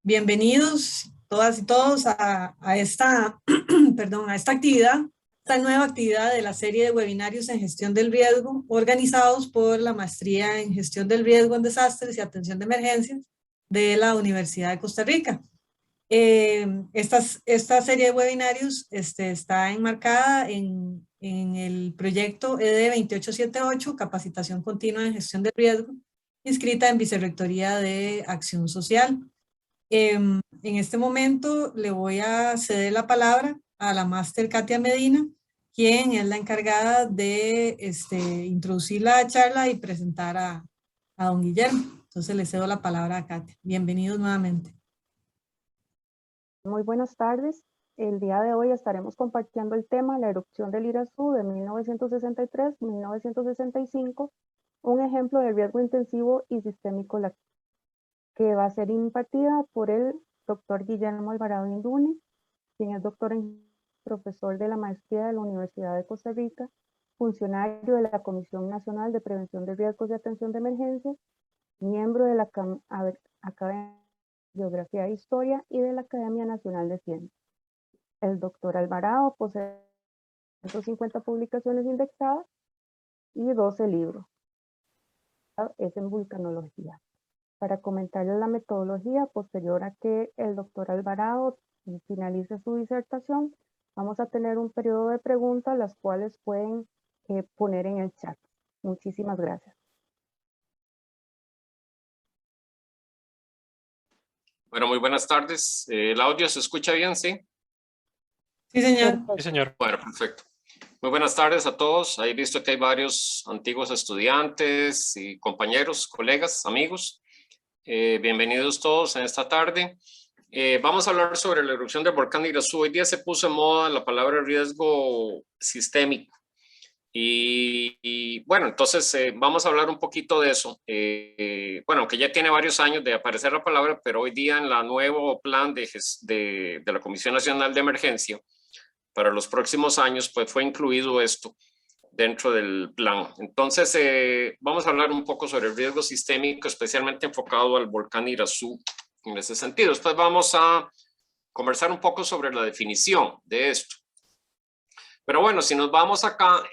Bienvenidos todas y todos a esta, perdón, a esta actividad, esta nueva actividad de la serie de webinarios en gestión del riesgo, organizados por la Maestría en Gestión del Riesgo en Desastres y Atención de Emergencias de la Universidad de Costa Rica. Esta serie de webinarios está enmarcada en el proyecto ED 2878, Capacitación Continua en Gestión del Riesgo, inscrita en Vicerrectoría de Acción Social. En este momento le voy a ceder la palabra a la máster Katia Medina, quien es la encargada de introducir la charla y presentar a don Guillermo. Entonces le cedo la palabra a Katia. Bienvenidos nuevamente. Muy buenas tardes. El día de hoy estaremos compartiendo el tema la erupción del Irazú de 1963-1965, un ejemplo de riesgo intensivo y sistémico que va a ser impartida por el doctor Guillermo Alvarado Indune, quien es doctor en profesor de la maestría de la Universidad de Costa Rica, funcionario de la Comisión Nacional de Prevención de Riesgos y Atención de Emergencias, miembro de la Academia de Geografía e Historia y de la Academia Nacional de Ciencias. El doctor Alvarado posee 150 publicaciones indexadas y 12 libros. Es en vulcanología. Para comentarles la metodología posterior a que el doctor Alvarado finalice su disertación, vamos a tener un periodo de preguntas, las cuales pueden poner en el chat. Muchísimas gracias. Bueno, muy buenas tardes. ¿El audio se escucha bien, sí? Sí, señor. Perfecto. Sí, señor. Bueno, perfecto. Muy buenas tardes a todos. He visto que hay varios antiguos estudiantes y compañeros, colegas, amigos. Bienvenidos todos en esta tarde. Vamos a hablar sobre la erupción del volcán Irazú. Hoy día se puso en moda la palabra riesgo sistémico. Bueno, entonces vamos a hablar un poquito de eso. Bueno, aunque ya tiene varios años de aparecer la palabra, pero hoy día en el nuevo plan de la Comisión Nacional de Emergencia para los próximos años, pues fue incluido esto dentro del plan. Entonces, vamos a hablar un poco sobre el riesgo sistémico, especialmente enfocado al volcán Irazú en ese sentido. Después vamos a conversar un poco sobre la definición de esto. Pero bueno, si nos vamos acá,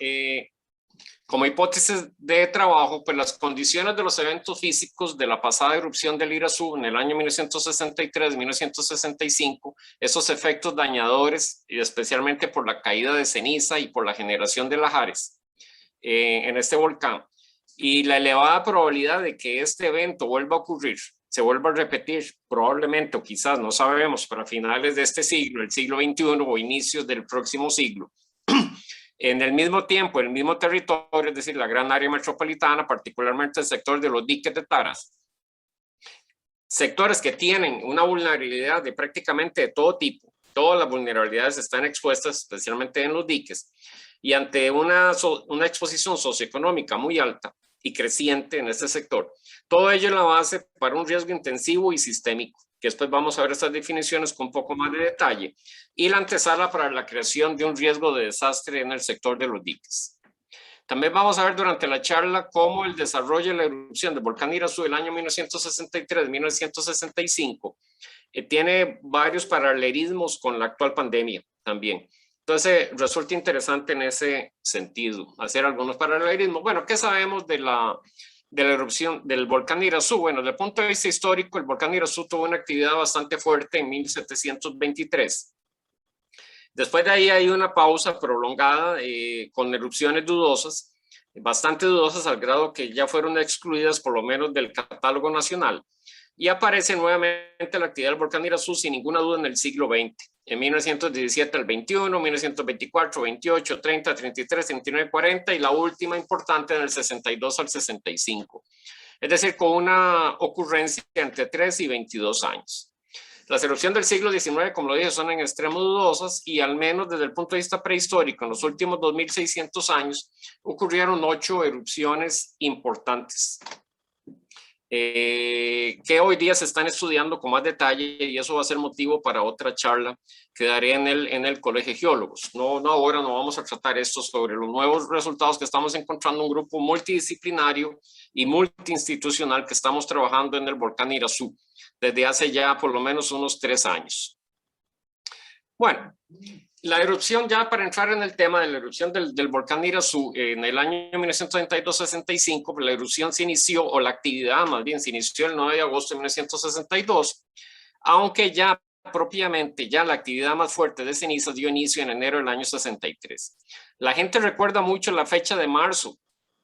como hipótesis de trabajo, pues las condiciones de los eventos físicos de la pasada erupción del Irazú en el año 1963-1965, esos efectos dañadores, y especialmente por la caída de ceniza y por la generación de lahares en este volcán, y la elevada probabilidad de que este evento vuelva a ocurrir, se vuelva a repetir, probablemente o quizás, no sabemos, para finales de este siglo, el siglo XXI o inicios del próximo siglo, en el mismo tiempo, en el mismo territorio, es decir, la gran área metropolitana, particularmente el sector de los diques de Taras, sectores que tienen una vulnerabilidad de prácticamente de todo tipo, todas las vulnerabilidades están expuestas, especialmente en los diques, y ante una exposición socioeconómica muy alta y creciente en este sector, todo ello es la base para un riesgo intensivo y sistémico, que después vamos a ver estas definiciones con un poco más de detalle, y la antesala para la creación de un riesgo de desastre en el sector de los diques. También vamos a ver durante la charla cómo el desarrollo de la erupción del volcán Irazú del año 1963-1965 tiene varios paralelismos con la actual pandemia también. Entonces, resulta interesante en ese sentido hacer algunos paralelismos. Bueno, ¿qué sabemos de la erupción del volcán Irazú? Bueno, desde el punto de vista histórico, el volcán Irazú tuvo una actividad bastante fuerte en 1723. Después de ahí hay una pausa prolongada con erupciones dudosas, bastante dudosas al grado que ya fueron excluidas por lo menos del catálogo nacional. Y aparece nuevamente la actividad del volcán Irazú sin ninguna duda en el siglo XX, en 1917 al 21, 1924, 28, 30, 33, 39, 40 y la última importante en el 62 al 65. Es decir, con una ocurrencia entre 3 y 22 años. Las erupciones del siglo XIX, como lo dije, son en extremo dudosas y al menos desde el punto de vista prehistórico, en los últimos 2600 años, ocurrieron 8 erupciones importantes. Que hoy día se están estudiando con más detalle y eso va a ser motivo para otra charla que daré en el Colegio de Geólogos. No ahora, no vamos a tratar esto sobre los nuevos resultados que estamos encontrando, un grupo multidisciplinario y multiinstitucional que estamos trabajando en el volcán Irazú. desde hace ya por lo menos unos 3 años. Bueno, la erupción, ya para entrar en el tema de la erupción del volcán Irazú, en el año 1962-65, pues la erupción se inició, o la actividad más bien se inició el 9 de agosto de 1962, aunque ya propiamente ya la actividad más fuerte de cenizas dio inicio en enero del año 63. La gente recuerda mucho la fecha de marzo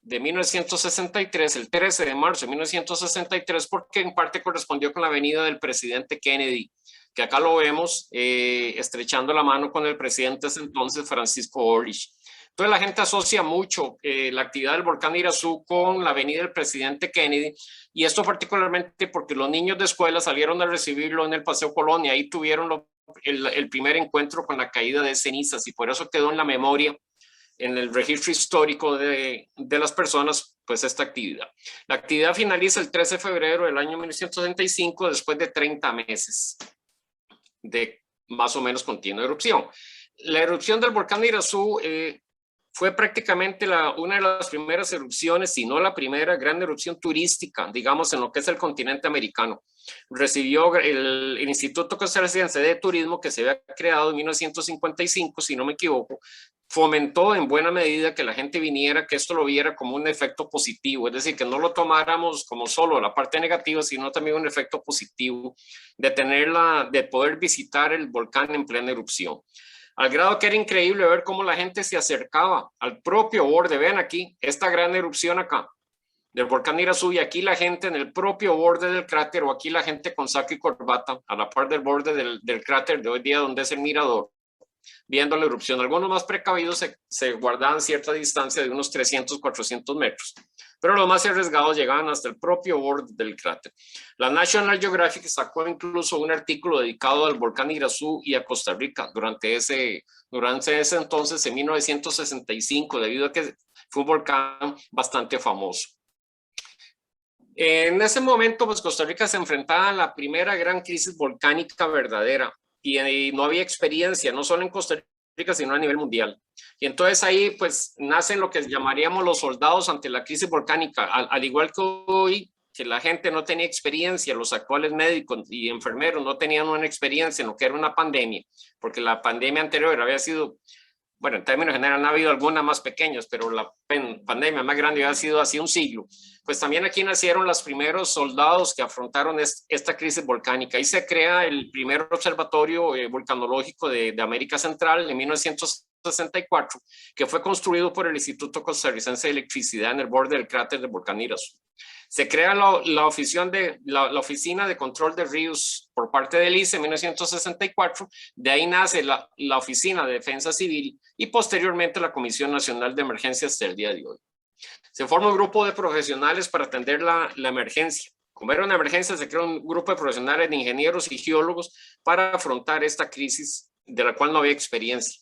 de 1963, el 13 de marzo de 1963, porque en parte correspondió con la venida del presidente Kennedy, que acá lo vemos estrechando la mano con el presidente de entonces, Francisco Orich. Entonces la gente asocia mucho la actividad del volcán Irazú con la venida del presidente Kennedy, y esto particularmente porque los niños de escuela salieron a recibirlo en el Paseo Colón y ahí tuvieron el primer encuentro con la caída de cenizas, y por eso quedó en la memoria, en el registro histórico de las personas, pues esta actividad. La actividad finaliza el 13 de febrero del año 1965, después de 30 meses de más o menos continua erupción. La erupción del volcán Irazú fue prácticamente una de las primeras erupciones, si no la primera gran erupción turística, digamos, en lo que es el continente americano. Recibió el Instituto Costarricense de Turismo, que se había creado en 1955, si no me equivoco, fomentó en buena medida que la gente viniera, que esto lo viera como un efecto positivo, es decir, que no lo tomáramos como solo la parte negativa, sino también un efecto positivo de poder visitar el volcán en plena erupción. Al grado que era increíble ver cómo la gente se acercaba al propio borde. Vean aquí, esta gran erupción acá del volcán Irazú, y aquí la gente en el propio borde del cráter, o aquí la gente con saco y corbata a la par del borde del cráter de hoy día, donde es el mirador, viendo la erupción. Algunos más precavidos se guardaban cierta distancia de unos 300, 400 metros, pero los más arriesgados llegaban hasta el propio borde del cráter. La National Geographic sacó incluso un artículo dedicado al volcán Irazú y a Costa Rica durante ese entonces, en 1965, debido a que fue un volcán bastante famoso. En ese momento, pues Costa Rica se enfrentaba a la primera gran crisis volcánica verdadera, y no había experiencia, no solo en Costa Rica, sino a nivel mundial. Y entonces ahí pues nacen lo que llamaríamos los soldados ante la crisis volcánica, al igual que hoy, que la gente no tenía experiencia, los actuales médicos y enfermeros no tenían una experiencia en lo que era una pandemia, porque la pandemia anterior había sido, bueno, en términos generales no ha habido algunas más pequeñas, pero la pandemia más grande había sido hace un siglo. Pues también aquí nacieron los primeros soldados que afrontaron esta crisis volcánica. Ahí se crea el primer observatorio volcanológico de América Central en 1964, que fue construido por el Instituto Costarricense de Electricidad en el borde del cráter del volcán Irazú. Se crea la Oficina de Control de Ríos por parte del ICE en 1964. De ahí nace la Oficina de Defensa Civil y posteriormente la Comisión Nacional de Emergencias hasta el día de hoy. Se forma un grupo de profesionales para atender la emergencia. Como era una emergencia, se crea un grupo de profesionales, de ingenieros y geólogos para afrontar esta crisis de la cual no había experiencia.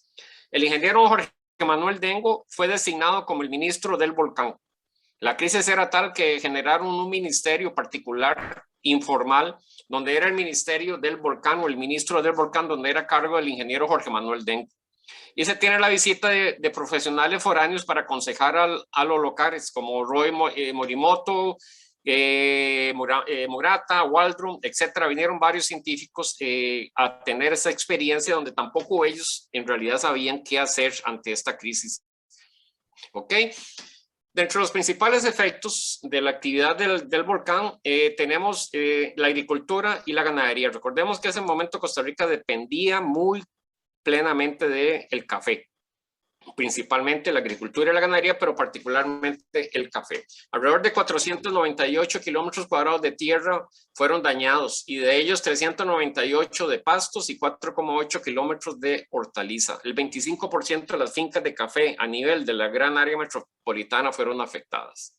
El ingeniero Jorge Manuel Dengo fue designado como el ministro del volcán. La crisis era tal que generaron un ministerio particular, informal, donde era el ministerio del volcán, o el ministro del volcán, donde era cargo el ingeniero Jorge Manuel Dengo. Y se tiene la visita de profesionales foráneos para aconsejar a los locales, como Roy Morimoto, Murata, Waldron, etcétera. Vinieron varios científicos a tener esa experiencia, donde tampoco ellos en realidad sabían qué hacer ante esta crisis. ¿Ok? Dentro de los principales efectos de la actividad del volcán tenemos la agricultura y la ganadería. Recordemos que en ese momento Costa Rica dependía muy plenamente del café, principalmente la agricultura y la ganadería, pero particularmente el café. Alrededor de 498 kilómetros cuadrados de tierra fueron dañados, y de ellos 398 de pastos y 4,8 kilómetros de hortaliza. El 25% de las fincas de café a nivel de la gran área metropolitana fueron afectadas.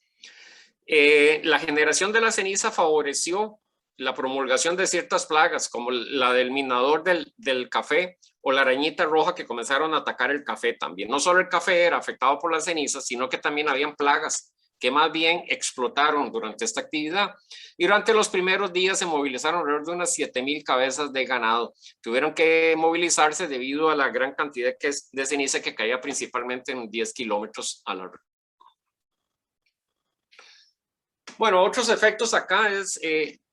La generación de la ceniza favoreció la promulgación de ciertas plagas, como la del minador del café o la arañita roja, que comenzaron a atacar el café también. No solo el café era afectado por las cenizas, sino que también habían plagas que más bien explotaron durante esta actividad. Y durante los primeros días se movilizaron alrededor de unas 7,000 cabezas de ganado. Tuvieron que movilizarse debido a la gran cantidad de ceniza que caía principalmente en 10 kilómetros a la red. Bueno, otros efectos acá es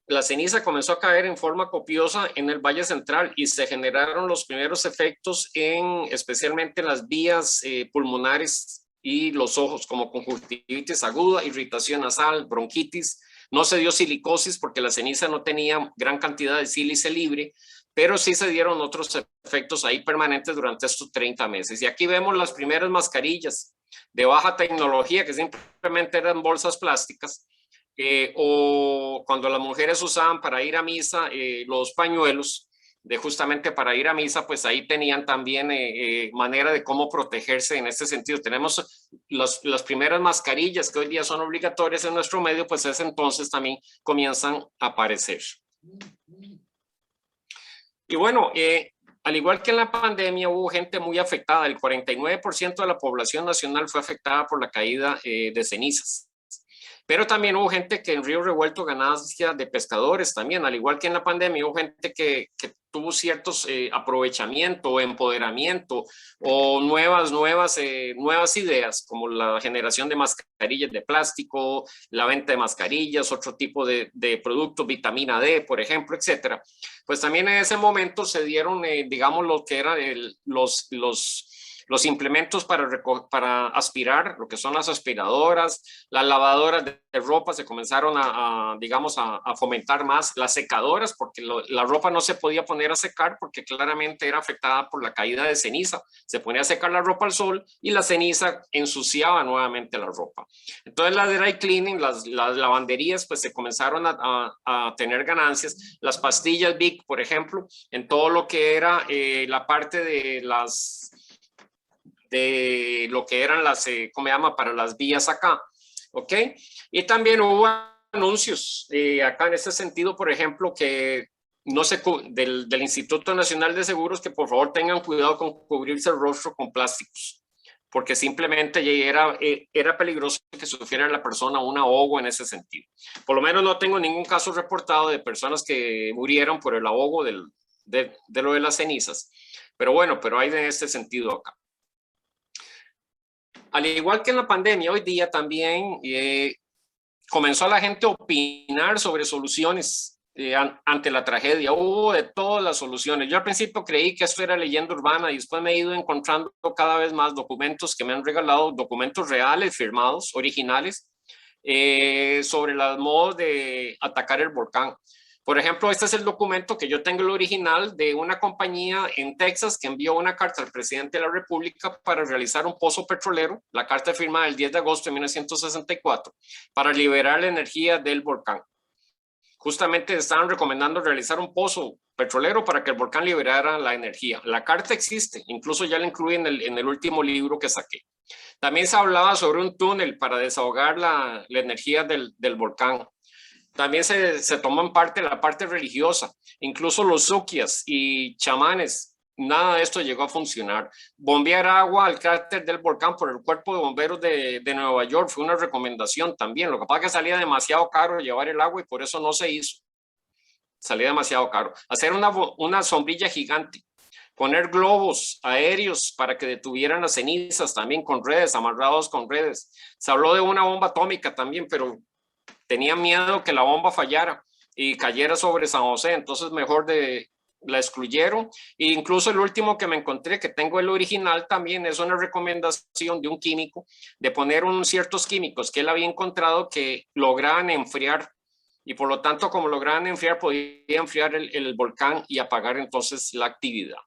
la ceniza comenzó a caer en forma copiosa en el Valle Central y se generaron los primeros efectos especialmente en las vías pulmonares y los ojos, como conjuntivitis aguda, irritación nasal, bronquitis. No se dio silicosis porque la ceniza no tenía gran cantidad de sílice libre, pero sí se dieron otros efectos ahí permanentes durante estos 30 meses. Y aquí vemos las primeras mascarillas de baja tecnología que simplemente eran bolsas plásticas. O cuando las mujeres usaban para ir a misa los pañuelos, justamente para ir a misa, pues ahí tenían también manera de cómo protegerse en este sentido. Tenemos las primeras mascarillas que hoy día son obligatorias en nuestro medio, pues ese entonces también comienzan a aparecer. Y bueno, al igual que en la pandemia hubo gente muy afectada, el 49% de la población nacional fue afectada por la caída de cenizas. Pero también hubo gente que en Río Revuelto ganancia de pescadores también, al igual que en la pandemia hubo gente que tuvo ciertos aprovechamiento o empoderamiento o nuevas ideas, como la generación de mascarillas de plástico, la venta de mascarillas, otro tipo de productos, vitamina D, por ejemplo, etcétera. Pues también en ese momento se dieron, digamos, lo que eran los implementos para aspirar, lo que son las aspiradoras, las lavadoras de ropa se comenzaron a fomentar más, las secadoras, porque la ropa no se podía poner a secar porque claramente era afectada por la caída de ceniza. Se ponía a secar la ropa al sol y la ceniza ensuciaba nuevamente la ropa. Entonces la dry cleaning, las lavanderías, pues se comenzaron a tener ganancias. Las pastillas Vic, por ejemplo, en todo lo que era la parte de lo que eran ¿cómo se llama? Para las vías acá, ¿ok? Y también hubo anuncios acá en ese sentido, por ejemplo, que no sé, del Instituto Nacional de Seguros, que por favor tengan cuidado con cubrirse el rostro con plásticos, porque simplemente era peligroso que sufriera la persona un ahogo en ese sentido. Por lo menos no tengo ningún caso reportado de personas que murieron por el ahogo de lo de las cenizas, pero bueno, pero hay en este sentido acá. Al igual que en la pandemia, hoy día también comenzó la gente a opinar sobre soluciones ante la tragedia. Hubo de todas las soluciones. Yo al principio creí que esto era leyenda urbana y después me he ido encontrando cada vez más documentos que me han regalado, documentos reales, firmados, originales, sobre los modos de atacar el volcán. Por ejemplo, este es el documento que yo tengo, el original, de una compañía en Texas que envió una carta al presidente de la República para realizar un pozo petrolero. La carta firmada el 10 de agosto de 1964 para liberar la energía del volcán. Justamente estaban recomendando realizar un pozo petrolero para que el volcán liberara la energía. La carta existe, incluso ya la incluí en el último libro que saqué. También se hablaba sobre un túnel para desahogar la energía del volcán. También se tomó en parte la parte religiosa, incluso los suquias y chamanes, nada de esto llegó a funcionar. Bombear agua al cráter del volcán por el Cuerpo de Bomberos de Nueva York fue una recomendación también. Lo que pasa es que salía demasiado caro llevar el agua y por eso no se hizo. Salía demasiado caro. Hacer una sombrilla gigante, poner globos aéreos para que detuvieran las cenizas también con redes, amarrados con redes. Se habló de una bomba atómica también, pero tenían miedo que la bomba fallara y cayera sobre San José, entonces mejor la excluyeron. E incluso el último que me encontré, que tengo el original también, es una recomendación de un químico de poner ciertos químicos que él había encontrado que lograban enfriar, y por lo tanto, como lograban enfriar, podía enfriar el volcán y apagar entonces la actividad.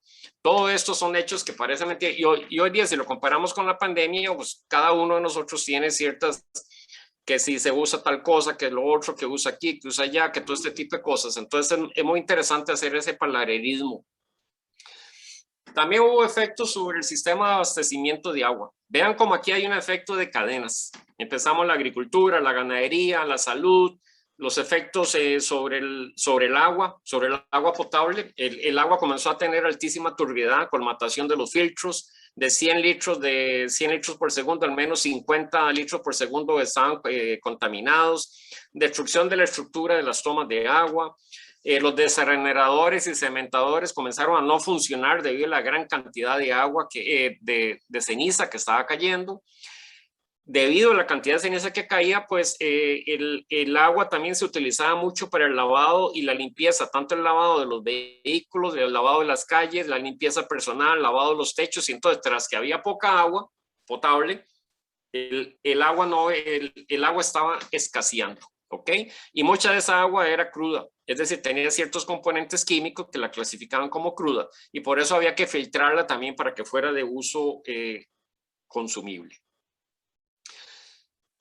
Todo esto son hechos que parecen mentira, y hoy día, si lo comparamos con la pandemia, pues cada uno de nosotros tiene ciertas, que si se usa tal cosa, que lo otro, que usa aquí, que usa allá, que todo este tipo de cosas. Entonces es muy interesante hacer ese palabrerismo. También hubo efectos sobre el sistema de abastecimiento de agua. Vean cómo aquí hay un efecto de cadenas. Empezamos la agricultura, la ganadería, la salud, los efectos sobre el agua potable. El agua comenzó a tener altísima turbiedad, colmatación de los filtros. De 100 litros por segundo, al menos 50 litros por segundo estaban contaminados. Destrucción de la estructura de las tomas de agua. Los desarenadores y cementadores comenzaron a no funcionar debido a la gran cantidad de agua de ceniza que estaba cayendo. debido a la cantidad de ceniza que caía, pues el agua también se utilizaba mucho para el lavado y la limpieza, tanto el lavado de los vehículos, el lavado de las calles, la limpieza personal, el lavado de los techos, y entonces tras que había poca agua potable, el agua estaba escaseando, ¿ok? Y mucha de esa agua era cruda, es decir, tenía ciertos componentes químicos que la clasificaban como cruda, y por eso había que filtrarla también para que fuera de uso consumible.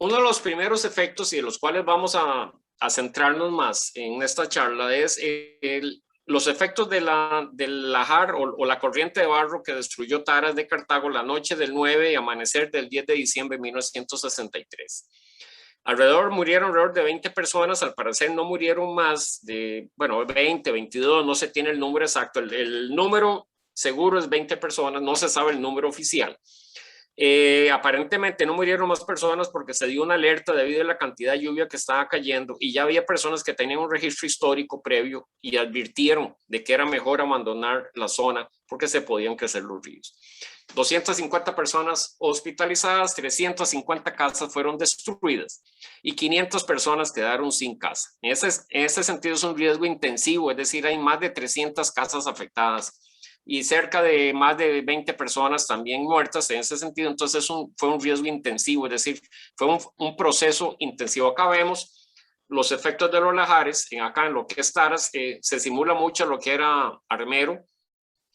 Uno de los primeros efectos y de los cuales vamos a centrarnos más en esta charla es los efectos del lajar o la corriente de barro que destruyó Taras de Cartago la noche del 9 y amanecer del 10 de diciembre de 1963. Murieron alrededor de 20 personas, al parecer no murieron más de, 20, 22, no se tiene el número exacto. El número seguro es 20 personas, no se sabe el número oficial. Aparentemente no murieron más personas porque se dio una alerta debido a la cantidad de lluvia que estaba cayendo y ya había personas que tenían un registro histórico previo y advirtieron de que era mejor abandonar la zona porque se podían crecer los ríos. 250 personas hospitalizadas, 350 casas fueron destruidas y 500 personas quedaron sin casa. En ese sentido es un riesgo intensivo, es decir, hay más de 300 casas afectadas y cerca de más de 20 personas también muertas en ese sentido. Entonces fue un riesgo intensivo, es decir, fue un proceso intensivo. Acá vemos los efectos de los lajares, acá en lo que es Taras, se simula mucho lo que era Armero,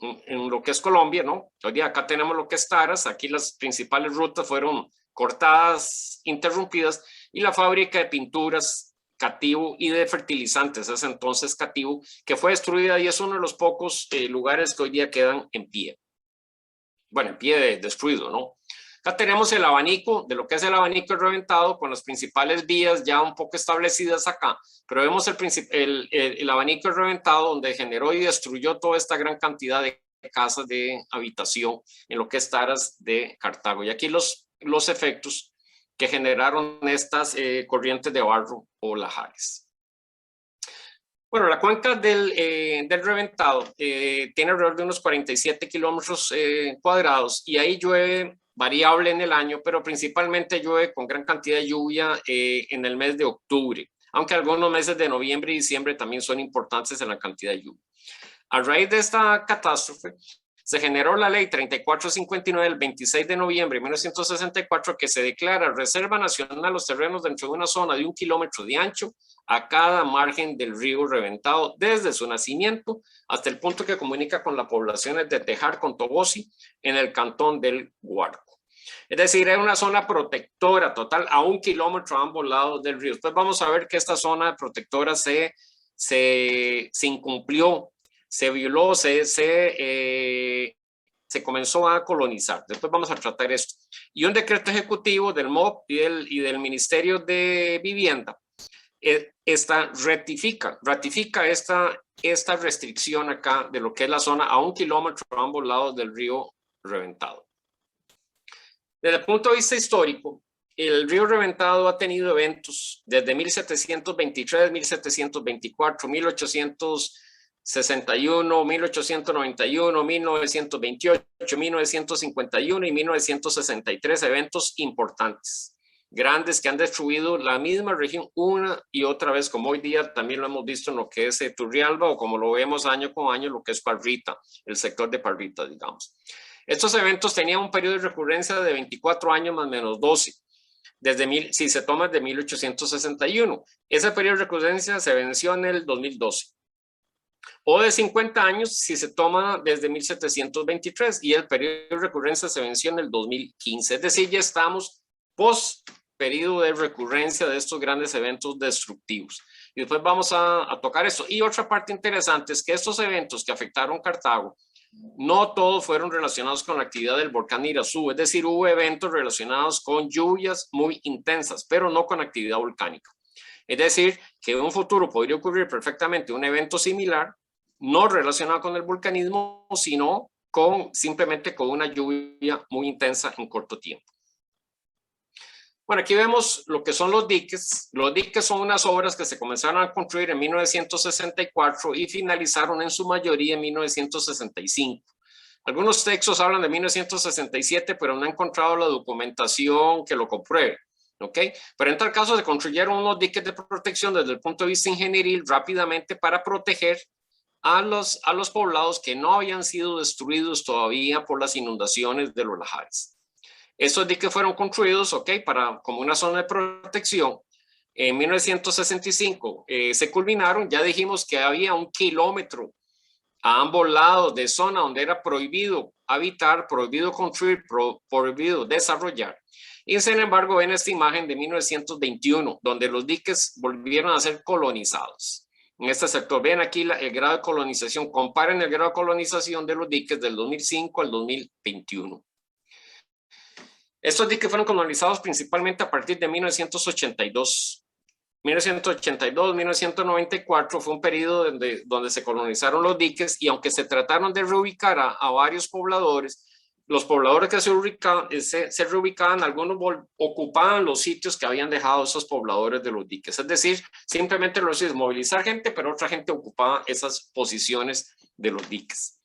en lo que es Colombia, ¿no? Hoy día acá tenemos lo que es Taras, aquí las principales rutas fueron cortadas, interrumpidas, y la fábrica de pinturas Cativo y de fertilizantes, es entonces Cativo, que fue destruida y es uno de los pocos lugares que hoy día quedan en pie. Bueno, en pie destruido, ¿no? Acá tenemos el abanico, de lo que es el abanico reventado, con las principales vías ya un poco establecidas acá, pero vemos el abanico reventado donde generó y destruyó toda esta gran cantidad de casas de habitación en lo que es Taras de Cartago. Y aquí los efectos que generaron estas corrientes de barro o lajares. Bueno, la cuenca del reventado tiene alrededor de unos 47 kilómetros cuadrados y ahí llueve variable en el año, pero principalmente llueve con gran cantidad de lluvia en el mes de octubre, aunque algunos meses de noviembre y diciembre también son importantes en la cantidad de lluvia. A raíz de esta catástrofe, se generó la ley 3459 del 26 de noviembre de 1964 que se declara reserva nacional los terrenos dentro de una zona de 1 kilómetro de ancho a cada margen del río Reventado desde su nacimiento hasta el punto que comunica con las poblaciones de Tejar con Tobosi en el cantón del Guarco. Es decir, es una zona protectora total a 1 kilómetro a ambos lados del río. Después vamos a ver que esta zona protectora se incumplió, se violó, se comenzó a colonizar. Después vamos a tratar esto. Y un decreto ejecutivo del MOP y del Ministerio de Vivienda ratifica esta restricción acá de lo que es la zona a 1 kilómetro a ambos lados del río Reventado. Desde el punto de vista histórico, el río Reventado ha tenido eventos desde 1723, 1724, 1861, 1891, 1928, 1951 y 1963, eventos importantes, grandes que han destruido la misma región una y otra vez, como hoy día también lo hemos visto en lo que es Turrialba o como lo vemos año con año lo que es Parrita, el sector de Parrita, digamos. Estos eventos tenían un periodo de recurrencia de 24 años más o menos 12. Si se toma de 1861. Ese periodo de recurrencia se venció en el 2012. O de 50 años si se toma desde 1723 y el periodo de recurrencia se venció en el 2015. Es decir, ya estamos post periodo de recurrencia de estos grandes eventos destructivos. Y después vamos a tocar esto. Y otra parte interesante es que estos eventos que afectaron Cartago, no todos fueron relacionados con la actividad del volcán Irazú, es decir, hubo eventos relacionados con lluvias muy intensas, pero no con actividad volcánica. Es decir, que en un futuro podría ocurrir perfectamente un evento similar, no relacionado con el volcanismo, sino simplemente con una lluvia muy intensa en corto tiempo. Bueno, aquí vemos lo que son los diques. Los diques son unas obras que se comenzaron a construir en 1964 y finalizaron en su mayoría en 1965. Algunos textos hablan de 1967, pero no he encontrado la documentación que lo compruebe. ¿Ok? Pero en tal caso se construyeron unos diques de protección desde el punto de vista ingenieril rápidamente para proteger a los poblados que no habían sido destruidos todavía por las inundaciones de los lajares. Estos diques fueron construidos, ¿ok? Como una zona de protección. En 1965 se culminaron, ya dijimos que había 1 kilómetro a ambos lados de zona donde era prohibido habitar, prohibido construir, prohibido desarrollar. Y sin embargo, ven esta imagen de 1921, donde los diques volvieron a ser colonizados. En este sector, ven aquí el grado de colonización, comparen el grado de colonización de los diques del 2005 al 2021. Estos diques fueron colonizados principalmente a partir de 1982. 1982, 1994 fue un periodo donde se colonizaron los diques y aunque se trataron de reubicar a varios pobladores, los pobladores que se reubicaban, algunos ocupaban los sitios que habían dejado esos pobladores de los diques. Es decir, simplemente lo hacían movilizar gente, pero otra gente ocupaba esas posiciones de los diques.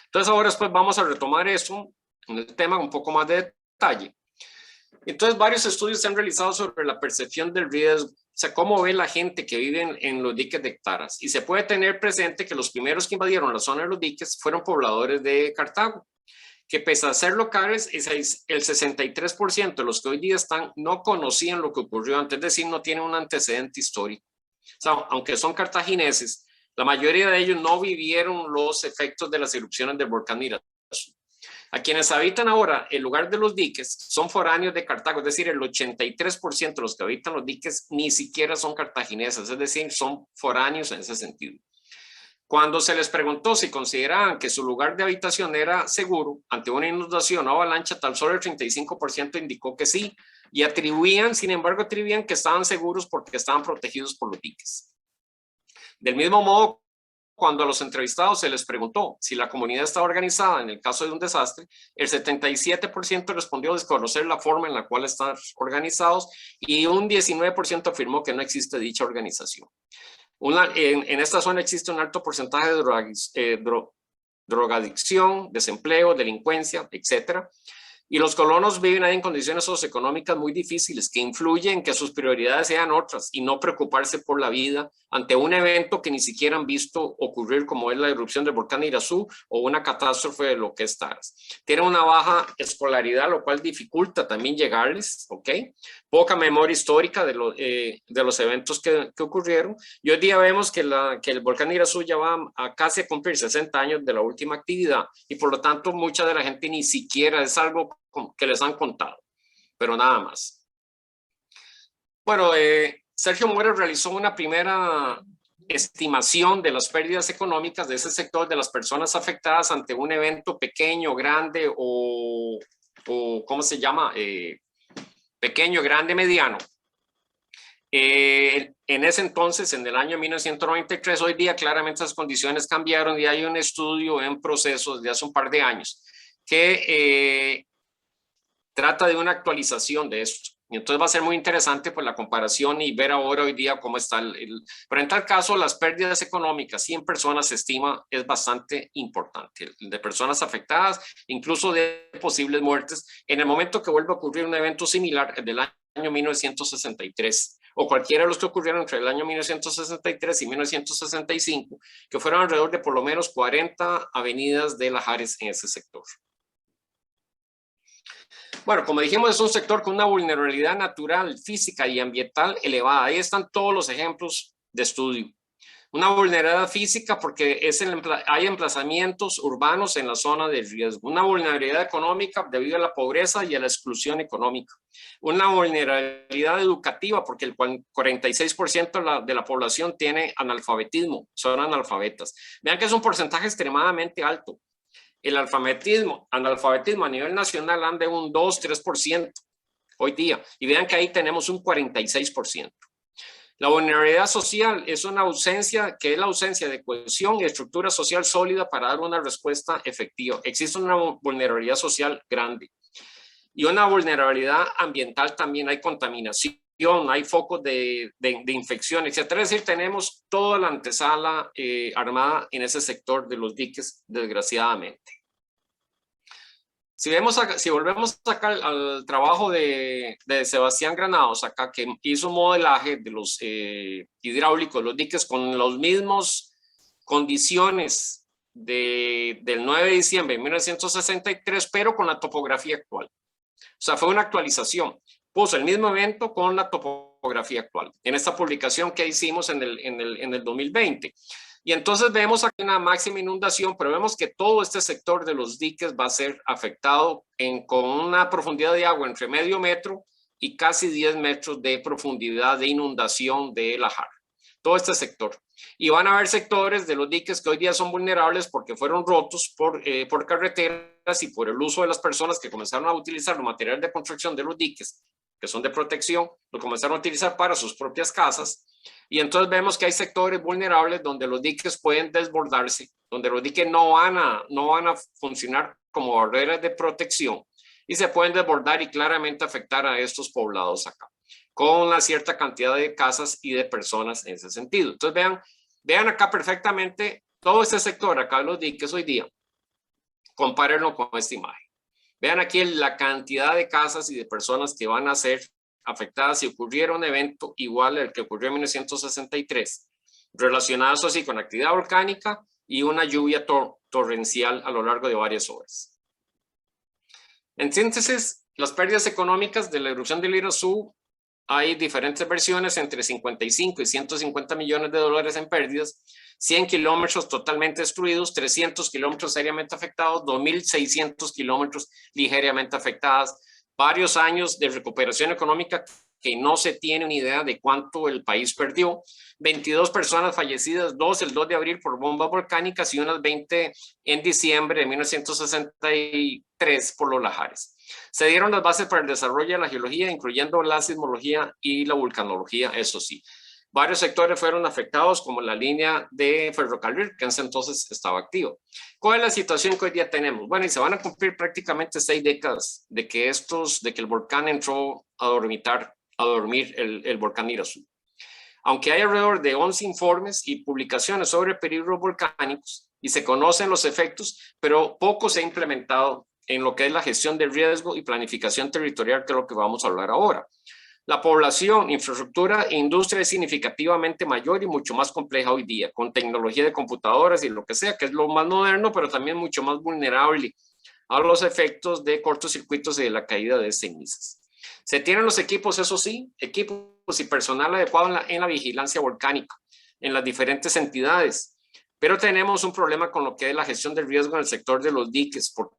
Entonces ahora después vamos a retomar eso, en el tema un poco más de detalle. Entonces varios estudios se han realizado sobre la percepción del riesgo. O sea, cómo ve la gente que vive en los diques de hectáreas. Y se puede tener presente que los primeros que invadieron la zona de los diques fueron pobladores de Cartago, que pese a ser locales, el 63% de los que hoy día están no conocían lo que ocurrió antes, es decir, no tienen un antecedente histórico. O sea, aunque son cartagineses, la mayoría de ellos no vivieron los efectos de las erupciones del volcán Irazú. A quienes habitan ahora el lugar de los diques son foráneos de Cartago, es decir, el 83% de los que habitan los diques ni siquiera son cartagineses, es decir, son foráneos en ese sentido. Cuando se les preguntó si consideraban que su lugar de habitación era seguro ante una inundación o avalancha, tan solo el 35% indicó que sí, y sin embargo, atribuían que estaban seguros porque estaban protegidos por los diques. Del mismo modo, cuando a los entrevistados se les preguntó si la comunidad estaba organizada en el caso de un desastre, el 77% respondió desconocer la forma en la cual están organizados y un 19% afirmó que no existe dicha organización. En esta zona existe un alto porcentaje de drogadicción, desempleo, delincuencia, etcétera. Y los colonos viven ahí en condiciones socioeconómicas muy difíciles que influyen en que sus prioridades sean otras y no preocuparse por la vida ante un evento que ni siquiera han visto ocurrir como es la erupción del volcán Irazú o una catástrofe de lo que es Taras. Tienen una baja escolaridad, lo cual dificulta también llegarles, ¿ok? Poca memoria histórica de los eventos que ocurrieron. Y hoy día vemos que el volcán Irazú ya va a casi a cumplir 60 años de la última actividad y por lo tanto mucha de la gente ni siquiera es algo que les han contado, pero nada más. Bueno, Sergio Mora realizó una primera estimación de las pérdidas económicas de ese sector de las personas afectadas ante un evento pequeño, grande o ¿cómo se llama? Pequeño, grande, mediano. En ese entonces, en el año 1993, hoy día claramente esas condiciones cambiaron y hay un estudio en proceso desde hace un par de años que trata de una actualización de esto. Y entonces va a ser muy interesante pues, la comparación y ver ahora hoy día cómo está Pero en tal caso, las pérdidas económicas, 100 personas se estima, es bastante importante. De personas afectadas, incluso de posibles muertes, en el momento que vuelva a ocurrir un evento similar del año 1963, o cualquiera de los que ocurrieron entre el año 1963 y 1965, que fueron alrededor de por lo menos 40 avenidas de lajares en ese sector. Bueno, como dijimos, es un sector con una vulnerabilidad natural, física y ambiental elevada. Ahí están todos los ejemplos de estudio. Una vulnerabilidad física porque hay emplazamientos urbanos en la zona de riesgo. Una vulnerabilidad económica debido a la pobreza y a la exclusión económica. Una vulnerabilidad educativa porque el 46% de la población tiene analfabetismo, son analfabetas. Vean que es un porcentaje extremadamente alto. El analfabetismo a nivel nacional anda de un 2-3% hoy día. Y vean que ahí tenemos un 46%. La vulnerabilidad social es una ausencia, que es la ausencia de cohesión y estructura social sólida para dar una respuesta efectiva. Existe una vulnerabilidad social grande. Y una vulnerabilidad ambiental también, hay contaminación, hay focos de infección, etc. Es decir, tenemos toda la antesala armada en ese sector de los diques, desgraciadamente. Si volvemos acá al trabajo de Sebastián Granados, acá que hizo un modelaje de los hidráulicos, los diques con las mismas condiciones del 9 de diciembre de 1963, pero con la topografía actual. O sea, fue una actualización. Puso el mismo evento con la topografía actual en esta publicación que hicimos en el 2020. Y entonces vemos aquí una máxima inundación, pero vemos que todo este sector de los diques va a ser afectado con una profundidad de agua entre medio metro y casi 10 metros de profundidad de inundación de la jarra. Todo este sector. Y van a haber sectores de los diques que hoy día son vulnerables porque fueron rotos por carreteras y por el uso de las personas que comenzaron a utilizar los materiales de construcción de los diques, que son de protección, lo comenzaron a utilizar para sus propias casas. Y entonces vemos que hay sectores vulnerables donde los diques pueden desbordarse, donde los diques no van a funcionar como barreras de protección y se pueden desbordar y claramente afectar a estos poblados acá, con una cierta cantidad de casas y de personas en ese sentido. Entonces vean acá perfectamente todo este sector acá de los diques hoy día. Compárenlo con esta imagen. Vean aquí la cantidad de casas y de personas que van a ser afectadas si ocurriera un evento igual al que ocurrió en 1963, relacionado así con actividad volcánica y una lluvia torrencial a lo largo de varias horas. En síntesis, las pérdidas económicas de la erupción del Irazú, hay diferentes versiones entre 55 y 150 millones de dólares en pérdidas, 100 kilómetros totalmente destruidos, 300 kilómetros seriamente afectados, 2.600 kilómetros ligeramente afectadas, varios años de recuperación económica que no se tiene una idea de cuánto el país perdió, 22 personas fallecidas, 2 el 2 de abril por bombas volcánicas y unas 20 en diciembre de 1963 por los lahares. Se dieron las bases para el desarrollo de la geología, incluyendo la sismología y la vulcanología, eso sí. Varios sectores fueron afectados, como la línea de ferrocarril, que en ese entonces estaba activo. ¿Cuál es la situación que hoy día tenemos? Bueno, y se van a cumplir prácticamente 6 décadas de que el volcán entró a dormir el volcán Irazú. Aunque hay alrededor de 11 informes y publicaciones sobre peligros volcánicos y se conocen los efectos, pero poco se ha implementado en lo que es la gestión del riesgo y planificación territorial, que es lo que vamos a hablar ahora. La población, infraestructura e industria es significativamente mayor y mucho más compleja hoy día, con tecnología de computadoras y lo que sea, que es lo más moderno, pero también mucho más vulnerable a los efectos de cortocircuitos y de la caída de cenizas. Se tienen los equipos, eso sí, equipos y personal adecuado en la vigilancia volcánica, en las diferentes entidades, pero tenemos un problema con lo que es la gestión del riesgo en el sector de los diques, porque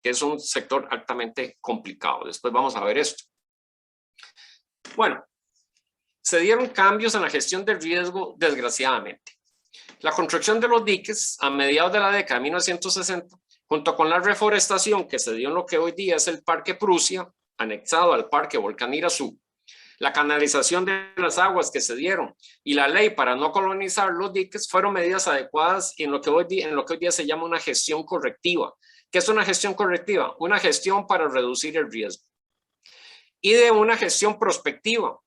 es un sector altamente complicado. Después vamos a ver esto. Bueno, se dieron cambios en la gestión del riesgo, desgraciadamente. La construcción de los diques a mediados de la década de 1960, junto con la reforestación que se dio en lo que hoy día es el Parque Prusia, anexado al Parque Volcán Irazú, la canalización de las aguas que se dieron y la ley para no colonizar los diques fueron medidas adecuadas en lo que hoy día se llama una gestión correctiva. ¿Qué es una gestión correctiva? Una gestión para reducir el riesgo. Y de una gestión prospectiva.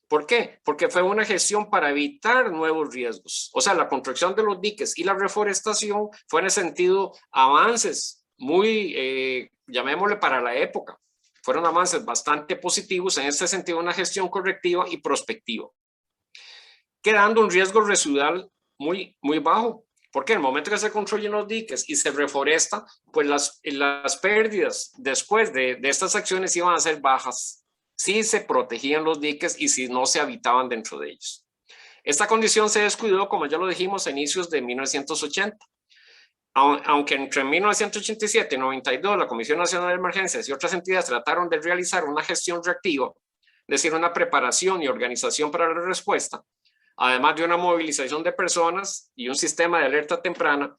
¿Por qué? Porque fue una gestión para evitar nuevos riesgos. O sea, la construcción de los diques y la reforestación fue en ese sentido avances muy, llamémosle para la época. Fueron avances bastante positivos en este sentido, una gestión correctiva y prospectiva. Quedando un riesgo residual muy bajo. Porque en el momento que se construyen los diques y se reforesta, pues las pérdidas después de estas acciones iban a ser bajas si se protegían los diques y si no se habitaban dentro de ellos. Esta condición se descuidó, como ya lo dijimos, a inicios de 1980. Aunque entre 1987 y 92 la Comisión Nacional de Emergencias y otras entidades trataron de realizar una gestión reactiva, es decir, una preparación y organización para la respuesta, además de una movilización de personas y un sistema de alerta temprana,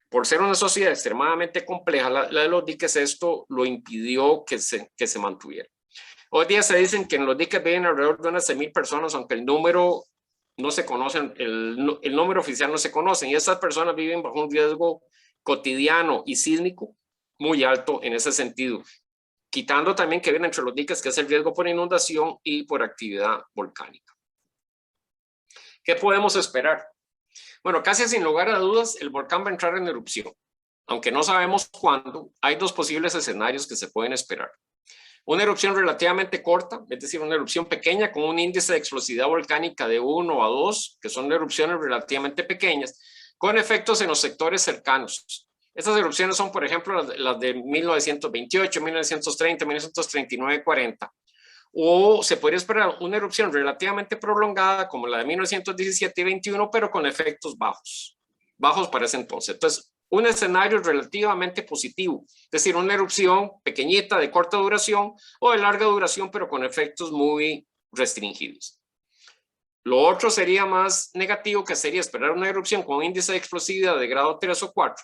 por ser una sociedad extremadamente compleja, la de los diques, esto lo impidió que se mantuviera. Hoy día se dicen que en los diques viven alrededor de unas 100,000 personas, aunque el número no se conoce, el número oficial no se conoce, y estas personas viven bajo un riesgo cotidiano y sísmico muy alto en ese sentido, quitando también que viene entre los diques, que es el riesgo por inundación y por actividad volcánica. ¿Qué podemos esperar? Bueno, casi sin lugar a dudas, el volcán va a entrar en erupción. aunque no sabemos cuándo, hay dos posibles escenarios que se pueden esperar. Una erupción relativamente corta, es decir, una erupción pequeña con un índice de explosividad volcánica de 1 a 2, que son erupciones relativamente pequeñas, con efectos en los sectores cercanos. Estas erupciones son, por ejemplo, las de 1928, 1930, 1939, 40. O se podría esperar una erupción relativamente prolongada como la de 1917 y 21, pero con efectos bajos para ese entonces. Entonces, un escenario relativamente positivo, es decir, una erupción pequeñita de corta duración o de larga duración, pero con efectos muy restringidos. Lo otro sería más negativo, que sería esperar una erupción con un índice de explosividad de grado 3 o 4,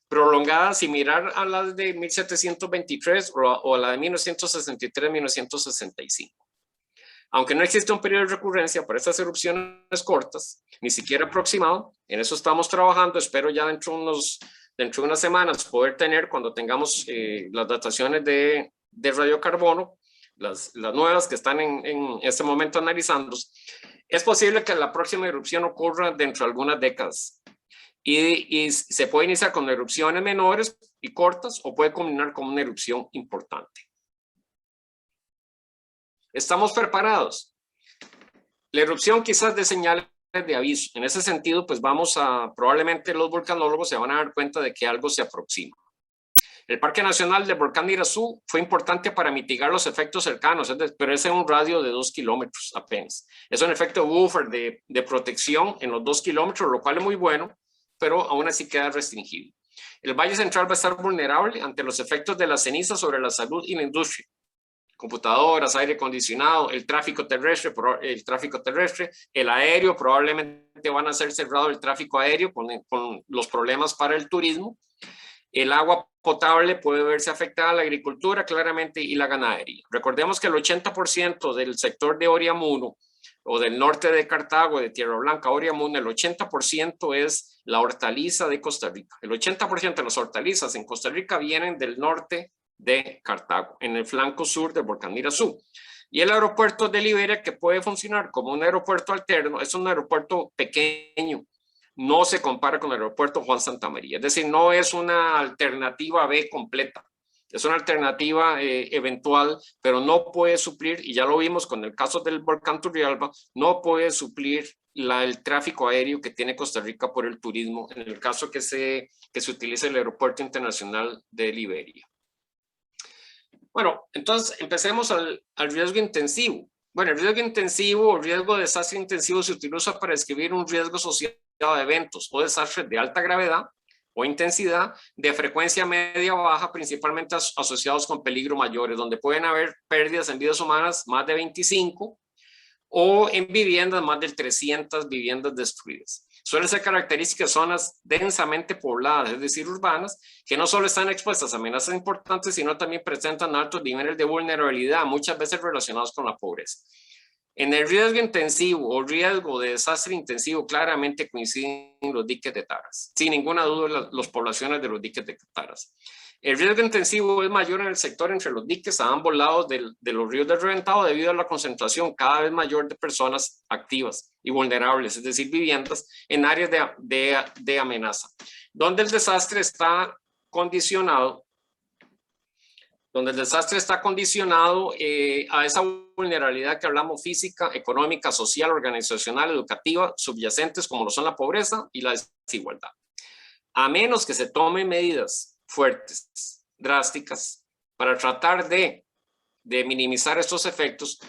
prolongada, similar a la de 1723 o a la de 1963-1965. Aunque no existe un periodo de recurrencia para estas erupciones cortas, ni siquiera aproximado, en eso estamos trabajando. Espero ya dentro de unas semanas poder tener, cuando tengamos las dataciones de radiocarbono, las nuevas que están en este momento analizándose. Es posible que la próxima erupción ocurra dentro de algunas décadas. Y se puede iniciar con erupciones menores y cortas, o puede culminar con una erupción importante. ¿Estamos preparados? La erupción quizás de señales de aviso. En ese sentido, pues probablemente los volcanólogos se van a dar cuenta de que algo se aproxima. El Parque Nacional del Volcán de Irazú fue importante para mitigar los efectos cercanos, pero es en un radio de 2 kilómetros apenas. Es un efecto buffer de protección en los 2 kilómetros, lo cual es muy bueno, pero aún así queda restringido. El Valle Central va a estar vulnerable ante los efectos de la ceniza sobre la salud y la industria. Computadoras, aire acondicionado, el tráfico terrestre, el aéreo, probablemente van a ser cerrado el tráfico aéreo con los problemas para el turismo. El agua potable puede verse afectada, la agricultura claramente y la ganadería. Recordemos que el 80% del sector de Oriamuno o del norte de Cartago, de Tierra Blanca, Oriamuno, el 80% es la hortaliza de Costa Rica. El 80% de las hortalizas en Costa Rica vienen del norte de Cartago, en el flanco sur del volcán de Irazú. Y el aeropuerto de Liberia, que puede funcionar como un aeropuerto alterno, es un aeropuerto pequeño, no se compara con el aeropuerto Juan Santamaría, es decir, no es una alternativa B completa, es una alternativa eventual, pero no puede suplir, y ya lo vimos con el caso del volcán Turrialba, no puede suplir el tráfico aéreo que tiene Costa Rica por el turismo, en el caso que se utilice el aeropuerto internacional de Liberia. Bueno, entonces empecemos al riesgo intensivo. Bueno, el riesgo intensivo o riesgo de desastre intensivo se utiliza para describir un riesgo asociado a eventos o desastres de alta gravedad o intensidad, de frecuencia media o baja, principalmente asociados con peligro mayores, donde pueden haber pérdidas en vidas humanas más de 25 o en viviendas más de 300 viviendas destruidas. Suelen ser características de zonas densamente pobladas, es decir, urbanas, que no solo están expuestas a amenazas importantes, sino también presentan altos niveles de vulnerabilidad, muchas veces relacionados con la pobreza. En el riesgo intensivo o riesgo de desastre intensivo, claramente coinciden los diques de Taras. Sin ninguna duda, las poblaciones de los diques de Taras. El riesgo intensivo es mayor en el sector entre los diques a ambos lados de los ríos del reventado, debido a la concentración cada vez mayor de personas activas y vulnerables, es decir, viviendas en áreas de amenaza, donde el desastre está condicionado a esa vulnerabilidad que hablamos, física, económica, social, organizacional, educativa, subyacentes como lo son la pobreza y la desigualdad. A menos que se tomen medidas fuertes, drásticas, para tratar de minimizar estos efectos,